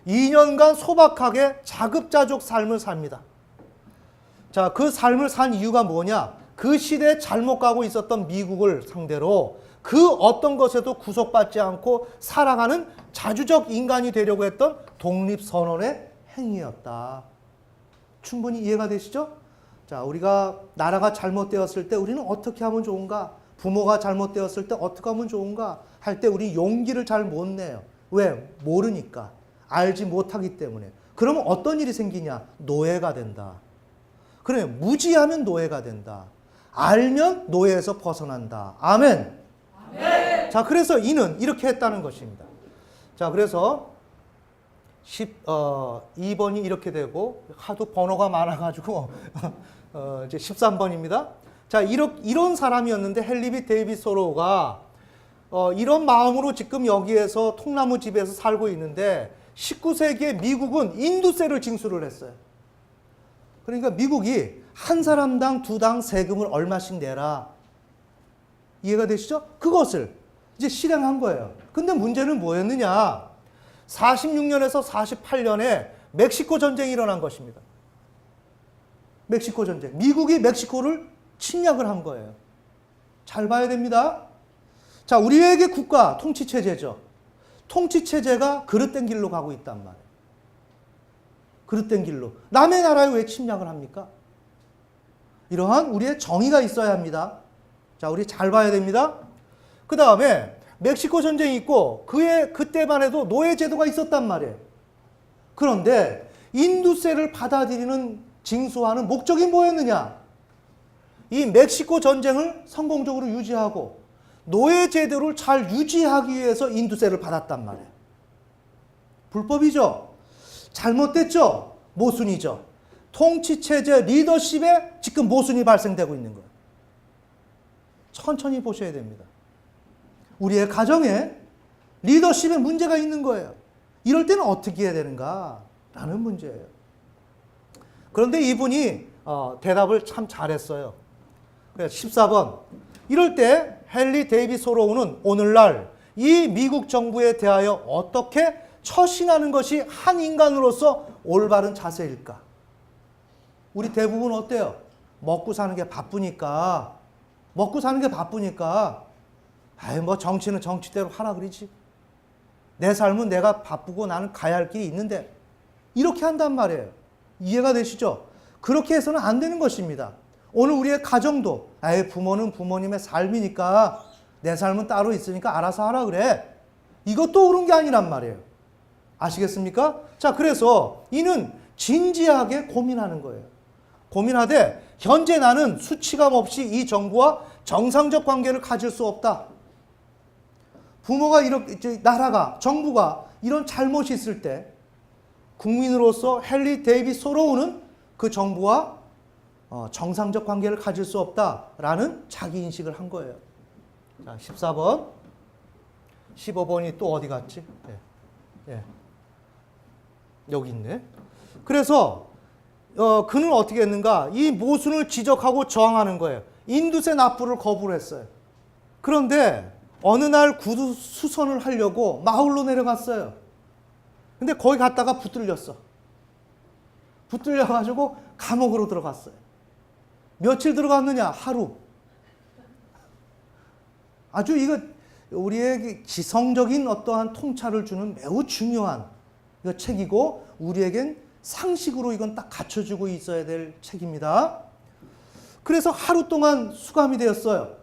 2년간 소박하게 자급자족 삶을 삽니다. 자, 그 삶을 산 이유가 뭐냐? 그 시대에 잘못 가고 있었던 미국을 상대로 그 어떤 것에도 구속받지 않고 살아가는 자주적 인간이 되려고 했던 독립선언의 행위였다. 충분히 이해가 되시죠? 자, 우리가 나라가 잘못되었을 때 우리는 어떻게 하면 좋은가? 부모가 잘못되었을 때 어떻게 하면 좋은가? 할 때 우리 용기를 잘 못 내요. 왜? 모르니까. 알지 못하기 때문에. 그러면 어떤 일이 생기냐? 노예가 된다. 그래, 무지하면 노예가 된다. 알면 노예에서 벗어난다. 아멘. 아멘. 자, 그래서 이는 이렇게 했다는 것입니다. 자, 그래서 2번이 이렇게 되고 하도 번호가 많아가지고 이제 13번입니다. 자, 이런 사람이었는데 헨리 데이빗 소로우가 이런 마음으로 지금 여기에서 통나무 집에서 살고 있는데 19세기에 미국은 인두세를 징수를 했어요. 그러니까 미국이 한 사람당 2당 세금을 얼마씩 내라. 이해가 되시죠? 그것을 이제 실행한 거예요. 근데 문제는 뭐였느냐? 46년에서 48년에 멕시코 전쟁이 일어난 것입니다. 멕시코 전쟁. 미국이 멕시코를 침략을 한 거예요. 잘 봐야 됩니다. 자, 우리에게 국가 통치체제죠. 통치체제가 그릇된 길로 가고 있단 말이에요. 그릇된 길로. 남의 나라에 왜 침략을 합니까? 이러한 우리의 정의가 있어야 합니다. 자, 우리 잘 봐야 됩니다. 그 다음에 멕시코 전쟁이 있고 그때만 해도 노예제도가 있었단 말이에요. 그런데 인두세를 받아들이는 징수하는 목적이 뭐였느냐? 이 멕시코 전쟁을 성공적으로 유지하고 노예제도를 잘 유지하기 위해서 인두세를 받았단 말이에요. 불법이죠. 잘못됐죠. 모순이죠. 통치체제 리더십에 지금 모순이 발생되고 있는 거예요. 천천히 보셔야 됩니다. 우리의 가정에 리더십에 문제가 있는 거예요. 이럴 때는 어떻게 해야 되는가? 라는 문제예요. 그런데 이분이 대답을 참 잘했어요. 14번. 이럴 때 헨리 데이빗 소로우는 오늘날 이 미국 정부에 대하여 어떻게 처신하는 것이 한 인간으로서 올바른 자세일까? 우리 대부분 어때요? 먹고 사는 게 바쁘니까 아이 뭐 정치는 정치대로 하라 그러지. 내 삶은 내가 바쁘고 나는 가야 할 길이 있는데 이렇게 한단 말이에요. 이해가 되시죠? 그렇게 해서는 안 되는 것입니다. 오늘 우리의 가정도 아예 부모는 부모님의 삶이니까 내 삶은 따로 있으니까 알아서 하라 그래. 이것도 옳은 게 아니란 말이에요. 아시겠습니까? 자, 그래서 이는 진지하게 고민하는 거예요. 고민하되 현재 나는 수치감 없이 이 정부와 정상적 관계를 가질 수 없다. 부모가 이렇게 나라가 정부가 이런 잘못이 있을 때 국민으로서 헨리 데이빗 소로우는 그 정부와 정상적 관계를 가질 수 없다라는 자기 인식을 한 거예요. 자, 14번. 15번이 또 어디 갔지? 예. 여기 있네. 그래서 그는 어떻게 했는가? 이 모순을 지적하고 저항하는 거예요. 인두세 납부를 거부를 했어요. 그런데 어느 날 구두 수선을 하려고 마을로 내려갔어요. 근데 거기 갔다가 붙들렸어. 붙들려가지고 감옥으로 들어갔어요. 며칠 들어갔느냐? 하루. 아주 이거 우리에게 지성적인 어떠한 통찰을 주는 매우 중요한 이거 책이고 우리에겐 상식으로 이건 딱 갖춰주고 있어야 될 책입니다. 그래서 하루 동안 수감이 되었어요.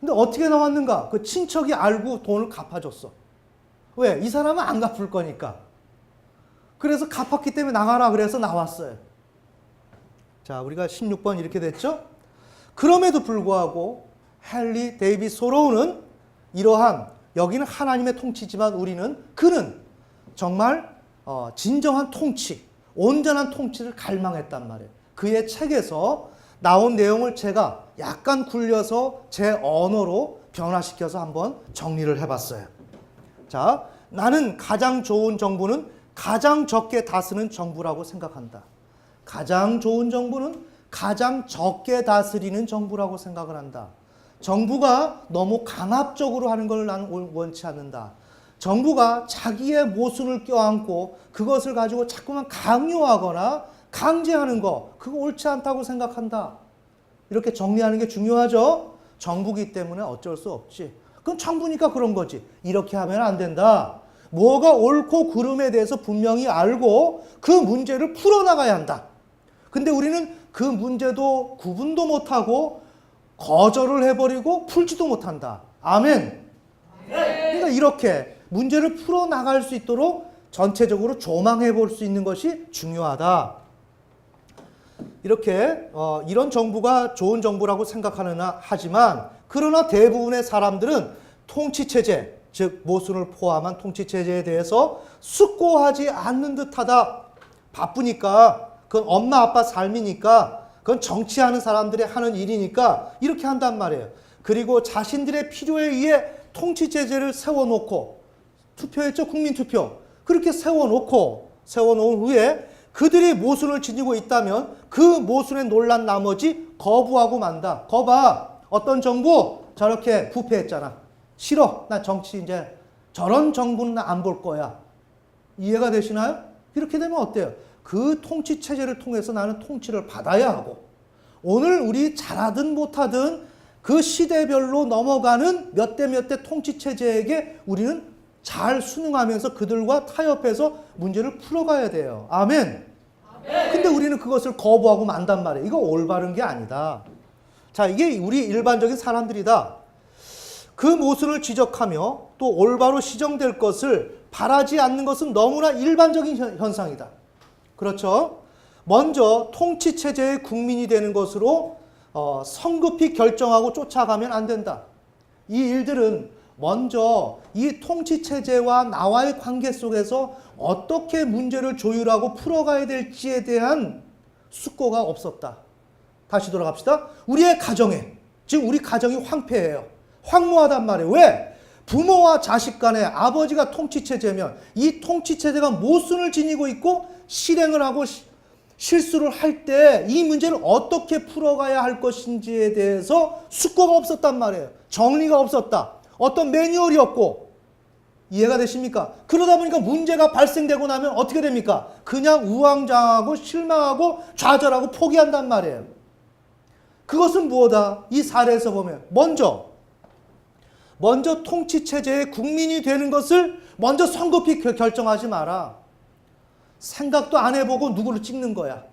근데 어떻게 나왔는가? 그 친척이 알고 돈을 갚아줬어. 왜? 이 사람은 안 갚을 거니까. 그래서 갚았기 때문에 나가라 그래서 나왔어요. 자, 우리가 16번 이렇게 됐죠? 그럼에도 불구하고 헨리 데이빗 소로우는 이러한, 여기는 하나님의 통치지만 그는 정말 진정한 통치, 온전한 통치를 갈망했단 말이에요. 그의 책에서 나온 내용을 제가 약간 굴려서 제 언어로 변화시켜서 한번 정리를 해봤어요. 자, 나는 가장 좋은 정부는 가장 적게 다스리는 정부라고 생각한다. 가장 좋은 정부는 가장 적게 다스리는 정부라고 생각을 한다. 정부가 너무 강압적으로 하는 걸 나는 원치 않는다. 정부가 자기의 모순을 껴안고 그것을 가지고 자꾸만 강요하거나 강제하는 거, 그거 옳지 않다고 생각한다. 이렇게 정리하는 게 중요하죠. 정부기 때문에 어쩔 수 없지. 그건 정부니까 그런 거지. 이렇게 하면 안 된다. 뭐가 옳고 그름에 대해서 분명히 알고 그 문제를 풀어나가야 한다. 근데 우리는 그 문제도 구분도 못하고 거절을 해버리고 풀지도 못한다. 아멘. 그러니까 이렇게 문제를 풀어나갈 수 있도록 전체적으로 조망해 볼 수 있는 것이 중요하다. 이렇게 이런 정부가 좋은 정부라고 생각하느냐 하지만, 그러나 대부분의 사람들은 통치체제, 즉 모순을 포함한 통치체제에 대해서 숙고하지 않는 듯하다. 바쁘니까, 그건 엄마 아빠 삶이니까, 그건 정치하는 사람들이 하는 일이니까 이렇게 한단 말이에요. 그리고 자신들의 필요에 의해 통치체제를 세워놓고, 투표했죠? 국민투표. 그렇게 세워놓은 후에 그들이 모순을 지니고 있다면 그 모순에 놀란 나머지 거부하고 만다. 거봐. 어떤 정부 저렇게 부패했잖아. 싫어. 나 정치 이제 저런 정부는 안 볼 거야. 이해가 되시나요? 이렇게 되면 어때요? 그 통치 체제를 통해서 나는 통치를 받아야 하고, 오늘 우리 잘하든 못하든 그 시대별로 넘어가는 몇 대 몇 대 통치 체제에게 우리는 잘 순응하면서 그들과 타협해서 문제를 풀어가야 돼요. 아멘. 근데 우리는 그것을 거부하고 만단 말이에요. 이거 올바른 게 아니다. 자, 이게 우리 일반적인 사람들이다. 그 모순을 지적하며 또 올바로 시정될 것을 바라지 않는 것은 너무나 일반적인 현상이다. 그렇죠? 먼저 통치체제의 국민이 되는 것으로 성급히 결정하고 쫓아가면 안 된다. 이 일들은 먼저 이 통치체제와 나와의 관계 속에서 어떻게 문제를 조율하고 풀어가야 될지에 대한 숙고가 없었다. 다시 돌아갑시다. 우리의 가정에, 지금 우리 가정이 황폐해요. 황무하단 말이에요. 왜? 부모와 자식 간에 아버지가 통치체제면 이 통치체제가 모순을 지니고 있고 실행을 하고 실수를 할 때 이 문제를 어떻게 풀어가야 할 것인지에 대해서 숙고가 없었단 말이에요. 정리가 없었다. 어떤 매뉴얼이 없고. 이해가 되십니까? 그러다 보니까 문제가 발생되고 나면 어떻게 됩니까? 그냥 우왕좌왕하고 실망하고 좌절하고 포기한단 말이에요. 그것은 무엇이다? 이 사례에서 보면 먼저 통치체제의 국민이 되는 것을 먼저 성급히 결정하지 마라. 생각도 안 해보고 누구를 찍는 거야.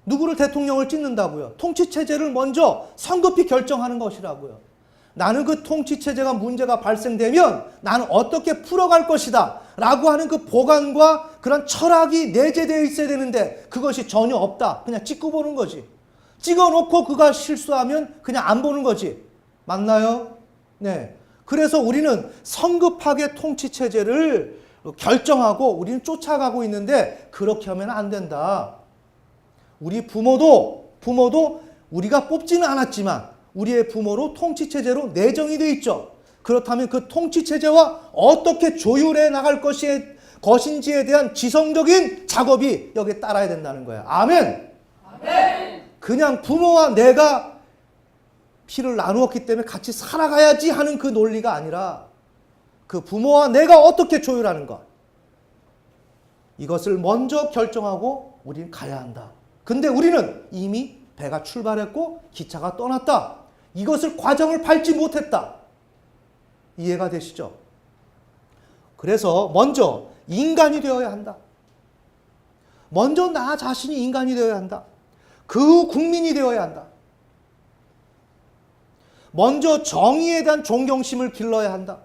누구를 대통령을 찍는다고요. 통치체제를 먼저 성급히 결정하는 것이라고요. 나는 그 통치체제가 문제가 발생되면 나는 어떻게 풀어갈 것이다 라고 하는 그 보관과 그런 철학이 내재되어 있어야 되는데 그것이 전혀 없다. 그냥 찍고 보는 거지. 찍어놓고 그가 실수하면 그냥 안 보는 거지. 맞나요? 네. 그래서 우리는 성급하게 통치체제를 결정하고 우리는 쫓아가고 있는데 그렇게 하면 안 된다. 우리 부모도 우리가 뽑지는 않았지만 우리의 부모로 통치체제로 내정이 되어 있죠. 그렇다면 그 통치체제와 어떻게 조율해 나갈 것인지에 대한 지성적인 작업이 여기에 따라야 된다는 거야. 아멘. 아멘. 그냥 부모와 내가 피를 나누었기 때문에 같이 살아가야지 하는 그 논리가 아니라 그 부모와 내가 어떻게 조율하는 것. 이것을 먼저 결정하고 우리는 가야 한다. 근데 우리는 이미 배가 출발했고 기차가 떠났다. 이것을 과정을 밟지 못했다. 이해가 되시죠? 그래서 먼저 인간이 되어야 한다. 먼저 나 자신이 인간이 되어야 한다. 그 후 국민이 되어야 한다. 먼저 정의에 대한 존경심을 길러야 한다.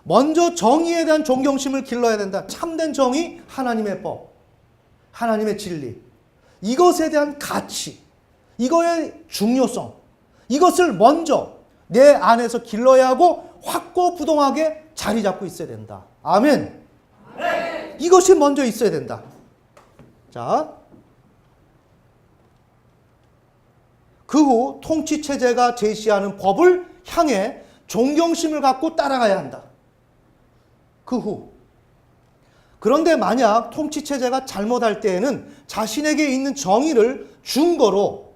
먼저 정의에 대한 존경심을 길러야 된다. 참된 정의, 하나님의 법, 하나님의 진리, 이것에 대한 가치, 이거의 중요성, 이것을 먼저 내 안에서 길러야 하고 확고부동하게 자리 잡고 있어야 된다. 아멘. 네. 이것이 먼저 있어야 된다. 자, 그 후 통치체제가 제시하는 법을 향해 존경심을 갖고 따라가야 한다. 그 후. 그런데 만약 통치체제가 잘못할 때에는 자신에게 있는 정의를 준 거로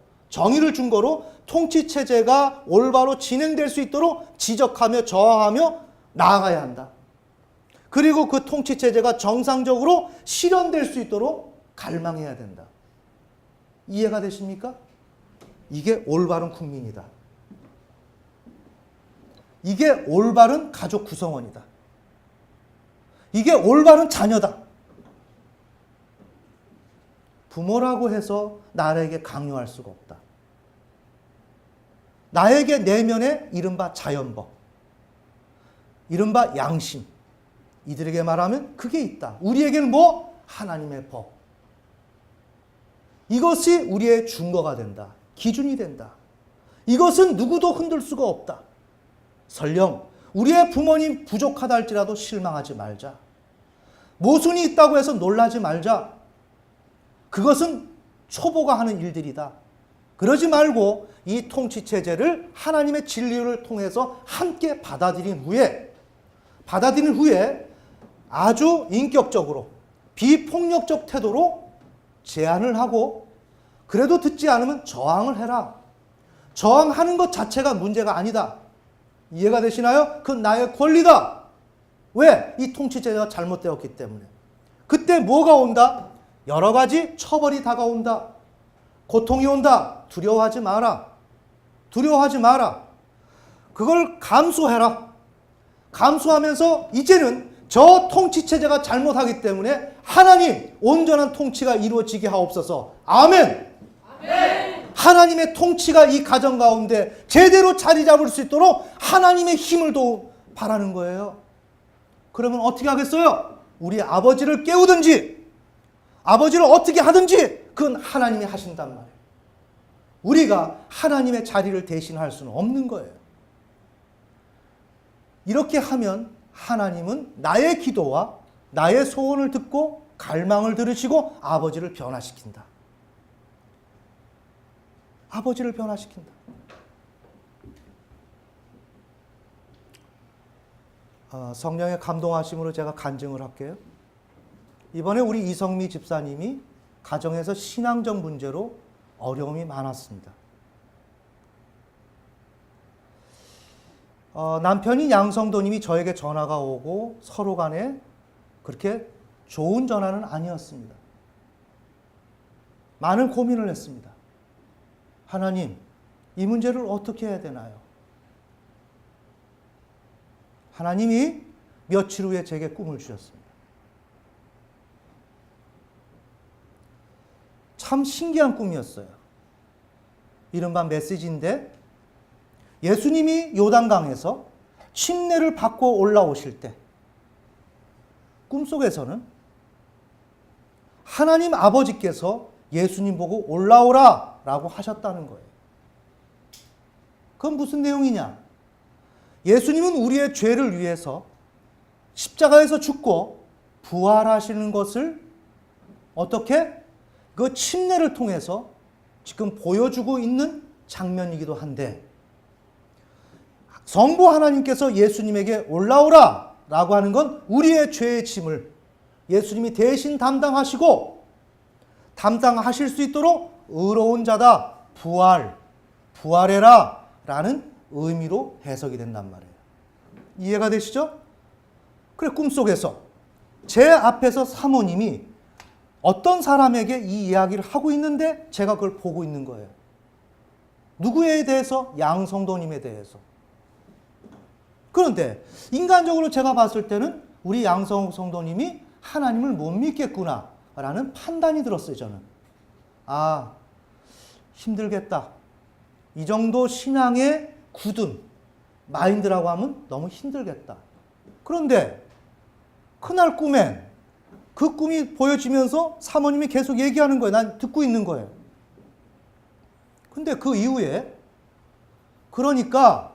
통치체제가 올바로 진행될 수 있도록 지적하며 저항하며 나아가야 한다. 그리고 그 통치체제가 정상적으로 실현될 수 있도록 갈망해야 된다. 이해가 되십니까? 이게 올바른 국민이다. 이게 올바른 가족 구성원이다. 이게 올바른 자녀다. 부모라고 해서 나에게 강요할 수가 없다. 나에게 내면에 이른바 자연법, 이른바 양심, 이들에게 말하면 그게 있다. 우리에게는 뭐? 하나님의 법. 이것이 우리의 준거가 된다. 기준이 된다. 이것은 누구도 흔들 수가 없다. 설령 우리의 부모님 부족하다 할지라도 실망하지 말자. 모순이 있다고 해서 놀라지 말자. 그것은 초보가 하는 일들이다. 그러지 말고 이 통치체제를 하나님의 진리를 통해서 함께 받아들인 후에 아주 인격적으로 비폭력적 태도로 제안을 하고, 그래도 듣지 않으면 저항을 해라. 저항하는 것 자체가 문제가 아니다. 이해가 되시나요? 그건 나의 권리다. 왜? 이 통치제가 잘못되었기 때문에. 그때 뭐가 온다? 여러 가지 처벌이 다가온다. 고통이 온다. 두려워하지 마라. 두려워하지 마라. 그걸 감수해라. 감수하면서 이제는 저 통치체제가 잘못하기 때문에 하나님 온전한 통치가 이루어지게 하옵소서. 아멘. 아멘. 하나님의 통치가 이 가정 가운데 제대로 자리 잡을 수 있도록 하나님의 힘을 바라는 거예요. 그러면 어떻게 하겠어요? 우리 아버지를 깨우든지 아버지를 어떻게 하든지 그건 하나님이 하신단 말이에요. 우리가 하나님의 자리를 대신할 수는 없는 거예요. 이렇게 하면 하나님은 나의 기도와 나의 소원을 듣고 갈망을 들으시고 아버지를 변화시킨다. 아버지를 변화시킨다. 성령의 감동하심으로 제가 간증을 할게요. 이번에 우리 이성미 집사님이 가정에서 신앙적 문제로 어려움이 많았습니다. 남편이 양성도님이 저에게 전화가 오고 서로 간에 그렇게 좋은 전화는 아니었습니다. 많은 고민을 했습니다. 하나님, 이 문제를 어떻게 해야 되나요? 하나님이 며칠 후에 제게 꿈을 주셨습니다. 참 신기한 꿈이었어요. 이른바 메시지인데, 예수님이 요단강에서 침례를 받고 올라오실 때 꿈속에서는 하나님 아버지께서 예수님 보고 올라오라 라고 하셨다는 거예요. 그건 무슨 내용이냐? 예수님은 우리의 죄를 위해서 십자가에서 죽고 부활하시는 것을 어떻게? 그 침례를 통해서 지금 보여주고 있는 장면이기도 한데, 성부 하나님께서 예수님에게 올라오라 라고 하는 건 우리의 죄의 짐을 예수님이 대신 담당하시고 담당하실 수 있도록 의로운 자다, 부활해라 라는 의미로 해석이 된단 말이에요. 이해가 되시죠? 그래, 꿈속에서 제 앞에서 사모님이 어떤 사람에게 이 이야기를 하고 있는데 제가 그걸 보고 있는 거예요. 누구에 대해서? 양성도님에 대해서. 그런데 인간적으로 제가 봤을 때는 우리 양성도님이 하나님을 못 믿겠구나 라는 판단이 들었어요. 저는 힘들겠다. 이 정도 신앙의 굳은 마인드라고 하면 너무 힘들겠다. 그런데 그날 꿈엔 그 꿈이 보여지면서 사모님이 계속 얘기하는 거예요. 난 듣고 있는 거예요. 근데 그 이후에 그러니까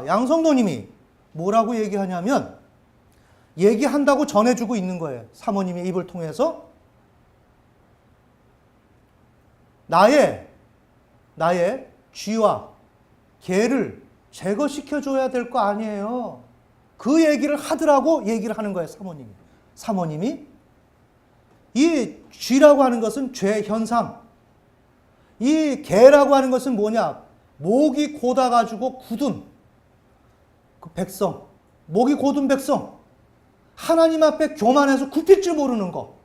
양성도님이 뭐라고 얘기하냐면 얘기한다고 전해주고 있는 거예요. 사모님의 입을 통해서 나의 쥐와 개를 제거시켜줘야 될 거 아니에요. 그 얘기를 하더라고 얘기를 하는 거예요. 사모님이 이 쥐라고 하는 것은 죄 현상, 이 개라고 하는 것은 뭐냐? 목이 곧아가지고 굳은 그 백성, 목이 곧은 백성, 하나님 앞에 교만해서 굽힐 줄 모르는 거.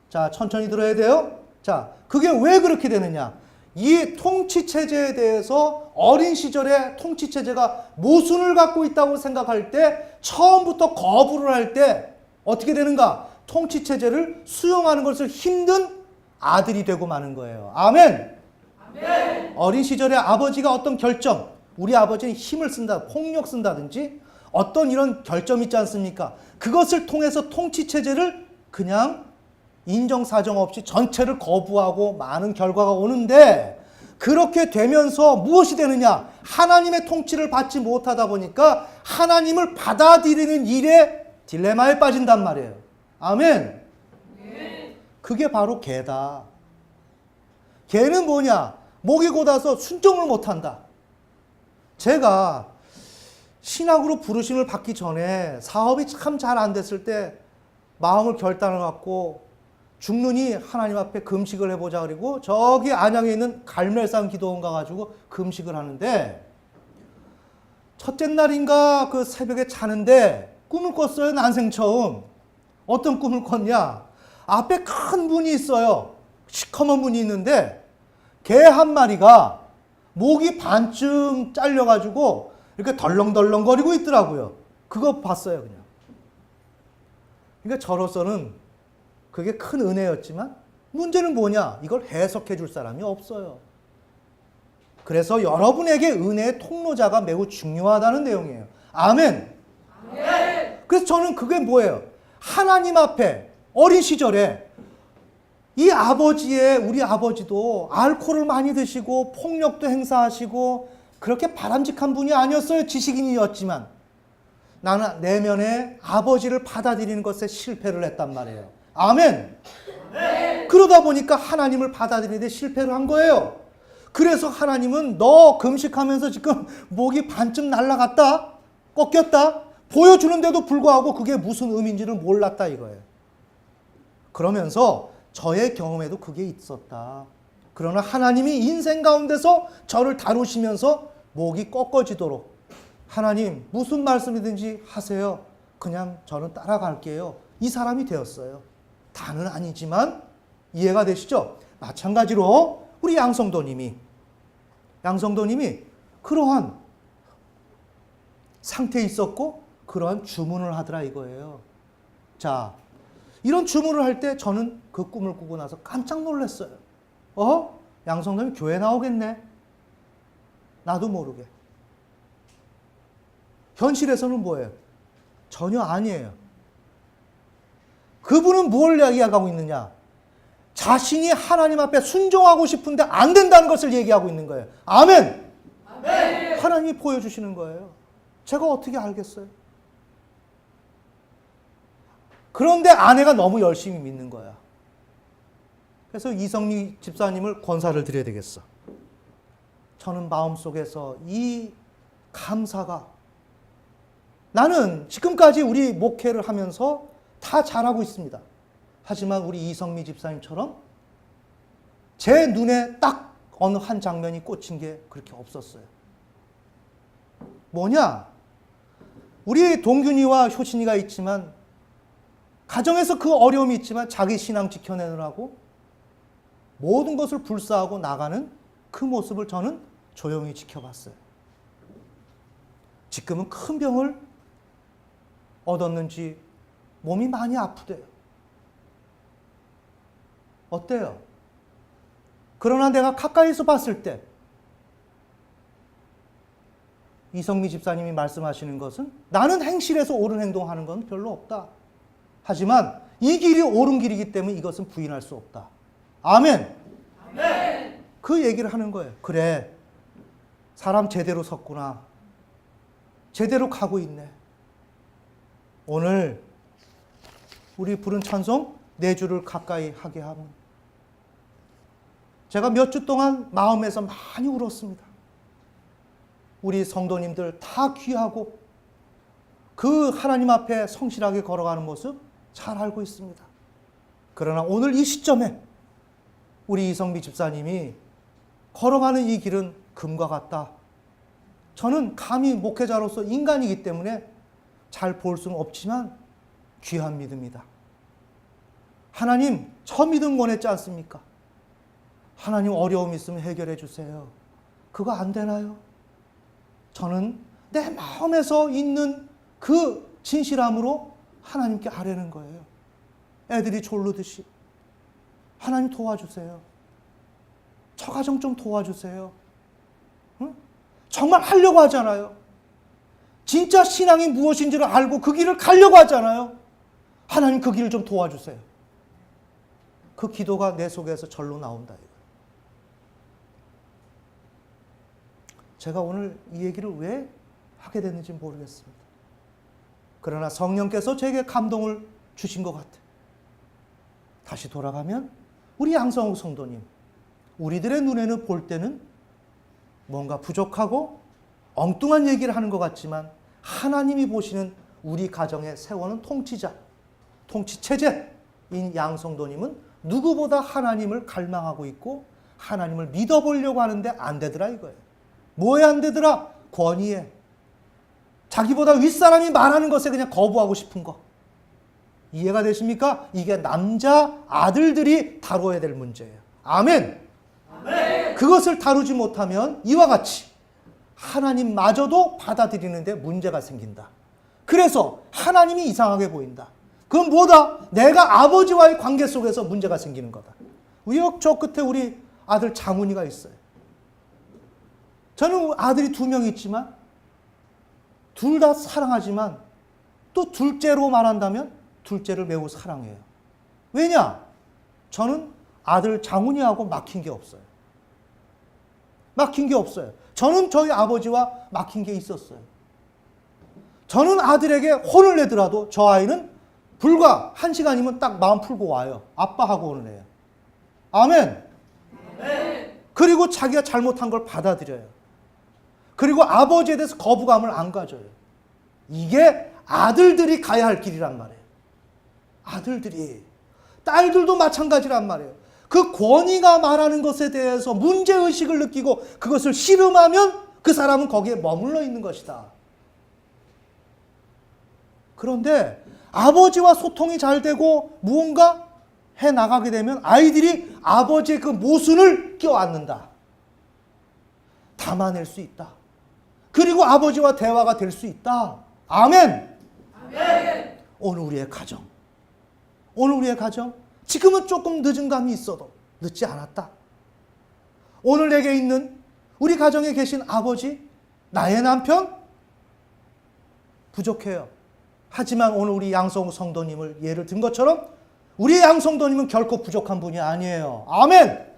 자, 천천히 들어야 돼요. 자, 그게 왜 그렇게 되느냐? 이 통치체제에 대해서 어린 시절에 통치체제가 모순을 갖고 있다고 생각할 때 처음부터 거부를 할 때 어떻게 되는가? 통치체제를 수용하는 것을 힘든 아들이 되고 마는 거예요. 아멘. 아멘. 어린 시절에 아버지가 어떤 결정, 우리 아버지는 힘을 쓴다, 폭력 쓴다든지 어떤 이런 결점 있지 않습니까? 그것을 통해서 통치체제를 그냥 인정사정 없이 전체를 거부하고 많은 결과가 오는데 그렇게 되면서 무엇이 되느냐? 하나님의 통치를 받지 못하다 보니까 하나님을 받아들이는 일에 딜레마에 빠진단 말이에요. 아멘. 그게 바로 개다. 개는 뭐냐? 목이 곧아서 순종을 못한다. 제가 신학으로 부르심을 받기 전에 사업이 참 잘 안 됐을 때 마음을 결단을 갖고 죽느니 하나님 앞에 금식을 해보자 그리고 저기 안양에 있는 갈멜산 기도원 가가지고 금식을 하는데 첫째 날인가 그 새벽에 자는데 꿈을 꿨어요. 난생 처음. 어떤 꿈을 꿨냐? 앞에 큰 문이 있어요. 시커먼 문이 있는데 개 한 마리가 목이 반쯤 잘려가지고 이렇게 덜렁덜렁거리고 있더라고요. 그거 봤어요, 그냥. 그러니까 저로서는 그게 큰 은혜였지만 문제는 뭐냐? 이걸 해석해 줄 사람이 없어요. 그래서 여러분에게 은혜의 통로자가 매우 중요하다는 내용이에요. 아멘. 아멘. 그래서 저는 그게 뭐예요? 하나님 앞에 어린 시절에 이 우리 아버지도 알코올을 많이 드시고 폭력도 행사하시고 그렇게 바람직한 분이 아니었어요. 지식인이었지만 나는 내면에 아버지를 받아들이는 것에 실패를 했단 말이에요. 아멘. 네. 그러다 보니까 하나님을 받아들이는데 실패를 한 거예요. 그래서 하나님은 너 금식하면서 지금 목이 반쯤 날아갔다, 꺾였다 보여주는데도 불구하고 그게 무슨 의미인지를 몰랐다 이거예요. 그러면서 저의 경험에도 그게 있었다. 그러나 하나님이 인생 가운데서 저를 다루시면서 목이 꺾어지도록 하나님 무슨 말씀이든지 하세요. 그냥 저는 따라갈게요. 이 사람이 되었어요. 다는 아니지만 이해가 되시죠? 마찬가지로 우리 양성도님이 그러한 상태에 있었고 그러한 주문을 하더라 이거예요. 자, 이런 주문을 할 때 저는 그 꿈을 꾸고 나서 깜짝 놀랐어요. 양성도님 교회 나오겠네. 나도 모르게. 현실에서는 뭐예요? 전혀 아니에요. 그분은 뭘 이야기하고 있느냐? 자신이 하나님 앞에 순종하고 싶은데 안 된다는 것을 얘기하고 있는 거예요. 아멘! 아멘! 하나님이 보여주시는 거예요. 제가 어떻게 알겠어요? 그런데 아내가 너무 열심히 믿는 거야. 그래서 이성미 집사님을 권사를 드려야 되겠어. 저는 마음속에서 이 감사가 나는 지금까지 우리 목회를 하면서 다 잘하고 있습니다. 하지만 우리 이성미 집사님처럼 제 눈에 딱 어느 한 장면이 꽂힌 게 그렇게 없었어요. 뭐냐? 우리 동균이와 효진이가 있지만 가정에서 그 어려움이 있지만 자기 신앙 지켜내느라고 모든 것을 불사하고 나가는 그 모습을 저는 조용히 지켜봤어요. 지금은 큰 병을 얻었는지 몸이 많이 아프대요. 어때요? 그러나 내가 가까이서 봤을 때 이성미 집사님이 말씀하시는 것은 나는 행실에서 옳은 행동하는 건 별로 없다. 하지만 이 길이 옳은 길이기 때문에 이것은 부인할 수 없다. 아멘. 아멘. 그 얘기를 하는 거예요. 그래, 사람 제대로 섰구나. 제대로 가고 있네. 오늘 우리 부른 찬송 내 주를 가까이 하게 하면, 제가 몇 주 동안 마음에서 많이 울었습니다. 우리 성도님들 다 귀하고 그 하나님 앞에 성실하게 걸어가는 모습 잘 알고 있습니다. 그러나 오늘 이 시점에 우리 이성미 집사님이 걸어가는 이 길은 금과 같다. 저는 감히 목회자로서 인간이기 때문에 잘 볼 수는 없지만 귀한 믿음이다. 하나님, 저 믿음 원했지 않습니까? 하나님, 어려움 있으면 해결해 주세요. 그거 안 되나요? 저는 내 마음에서 있는 그 진실함으로 하나님께 아뢰는 거예요. 애들이 졸르듯이. 하나님 도와주세요. 저 가정 좀 도와주세요. 응? 정말 하려고 하잖아요. 진짜 신앙이 무엇인지를 알고 그 길을 가려고 하잖아요. 하나님, 그 길을 좀 도와주세요. 그 기도가 내 속에서 절로 나온다. 제가 오늘 이 얘기를 왜 하게 됐는지 모르겠습니다. 그러나 성령께서 제게 감동을 주신 것 같아요. 다시 돌아가면 우리 양성욱 성도님, 우리들의 눈에는 볼 때는 뭔가 부족하고 엉뚱한 얘기를 하는 것 같지만, 하나님이 보시는 우리 가정에 세워는 통치자, 통치체제인 양성도님은 누구보다 하나님을 갈망하고 있고 하나님을 믿어보려고 하는데 안 되더라 이거예요. 뭐에 안 되더라? 권위에. 자기보다 윗사람이 말하는 것에 그냥 거부하고 싶은 거. 이해가 되십니까? 이게 남자 아들들이 다뤄야 될 문제예요. 아멘. 아멘. 그것을 다루지 못하면 이와 같이 하나님마저도 받아들이는데 문제가 생긴다. 그래서 하나님이 이상하게 보인다. 그건 뭐다? 내가 아버지와의 관계 속에서 문제가 생기는 거다. 저 끝에 우리 아들 장훈이가 있어요. 저는 아들이 2명 있지만 둘 다 사랑하지만 또 둘째로 말한다면 둘째를 매우 사랑해요. 왜냐? 저는 아들 장훈이하고 막힌 게 없어요. 막힌 게 없어요. 저는 저희 아버지와 막힌 게 있었어요. 저는 아들에게 혼을 내더라도 저 아이는 불과 1시간이면 딱 마음 풀고 와요. 아빠하고 오는 애예요. 아멘. 아멘. 그리고 자기가 잘못한 걸 받아들여요. 그리고 아버지에 대해서 거부감을 안 가져요. 이게 아들들이 가야 할 길이란 말이에요. 아들들이. 딸들도 마찬가지란 말이에요. 그 권위가 말하는 것에 대해서 문제의식을 느끼고 그것을 씨름하면 그 사람은 거기에 머물러 있는 것이다. 그런데 아버지와 소통이 잘 되고 무언가 해 나가게 되면 아이들이 아버지의 그 모순을 껴안는다. 담아낼 수 있다. 그리고 아버지와 대화가 될 수 있다. 아멘. 아멘. 오늘 우리의 가정. 오늘 우리의 가정. 지금은 조금 늦은 감이 있어도 늦지 않았다. 오늘 내게 있는 우리 가정에 계신 아버지, 나의 남편 부족해요. 하지만 오늘 우리 양성우 성도님을 예를 든 것처럼 우리 양성도님은 결코 부족한 분이 아니에요. 아멘.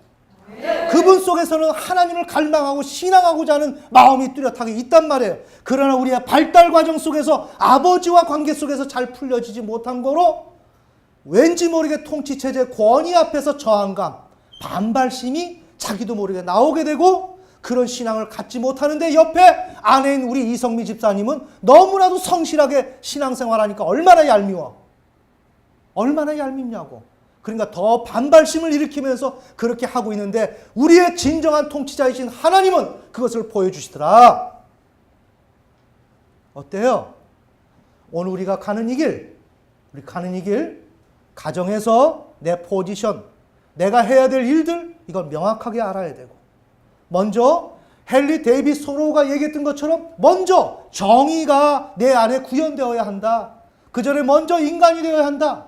그분 속에서는 하나님을 갈망하고 신앙하고자 하는 마음이 뚜렷하게 있단 말이에요. 그러나 우리의 발달 과정 속에서 아버지와 관계 속에서 잘 풀려지지 못한 거로 왠지 모르게 통치체제 권위 앞에서 저항감, 반발심이 자기도 모르게 나오게 되고 그런 신앙을 갖지 못하는데 옆에 아내인 우리 이성미 집사님은 너무나도 성실하게 신앙생활하니까 얼마나 얄미워. 얼마나 얄밉냐고. 그러니까 더 반발심을 일으키면서 그렇게 하고 있는데 우리의 진정한 통치자이신 하나님은 그것을 보여주시더라. 어때요? 오늘 우리가 가는 이 길, 가정에서 내 포지션, 내가 해야 될 일들, 이걸 명확하게 알아야 되고, 먼저 헨리 데이비스 소로우가 얘기했던 것처럼 먼저 정의가 내 안에 구현되어야 한다. 그 전에 먼저 인간이 되어야 한다.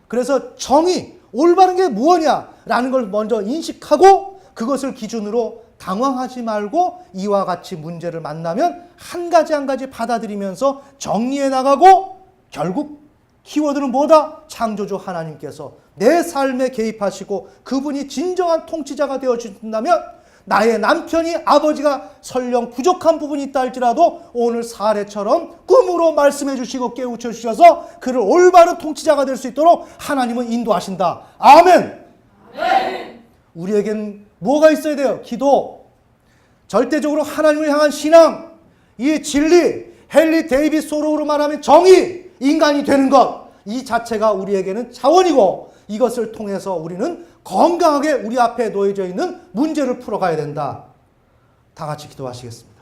그래서 정의, 올바른 게 무엇이냐라는 걸 먼저 인식하고 그것을 기준으로 당황하지 말고 이와 같이 문제를 만나면 한 가지 한 가지 받아들이면서 정리해 나가고 결국 키워드는 뭐다? 창조주 하나님께서 내 삶에 개입하시고 그분이 진정한 통치자가 되어주신다면 나의 남편이 아버지가 설령 부족한 부분이 있다 할지라도 오늘 사례처럼 꿈으로 말씀해 주시고 깨우쳐 주셔서 그를 올바른 통치자가 될 수 있도록 하나님은 인도하신다. 아멘. 아멘. 우리에겐 뭐가 있어야 돼요? 기도. 절대적으로 하나님을 향한 신앙, 이 진리, 헨리 데이비드 소로우로 말하면 정의, 인간이 되는 것, 이 자체가 우리에게는 자원이고 이것을 통해서 우리는 건강하게 우리 앞에 놓여져 있는 문제를 풀어가야 된다. 다 같이 기도하시겠습니다.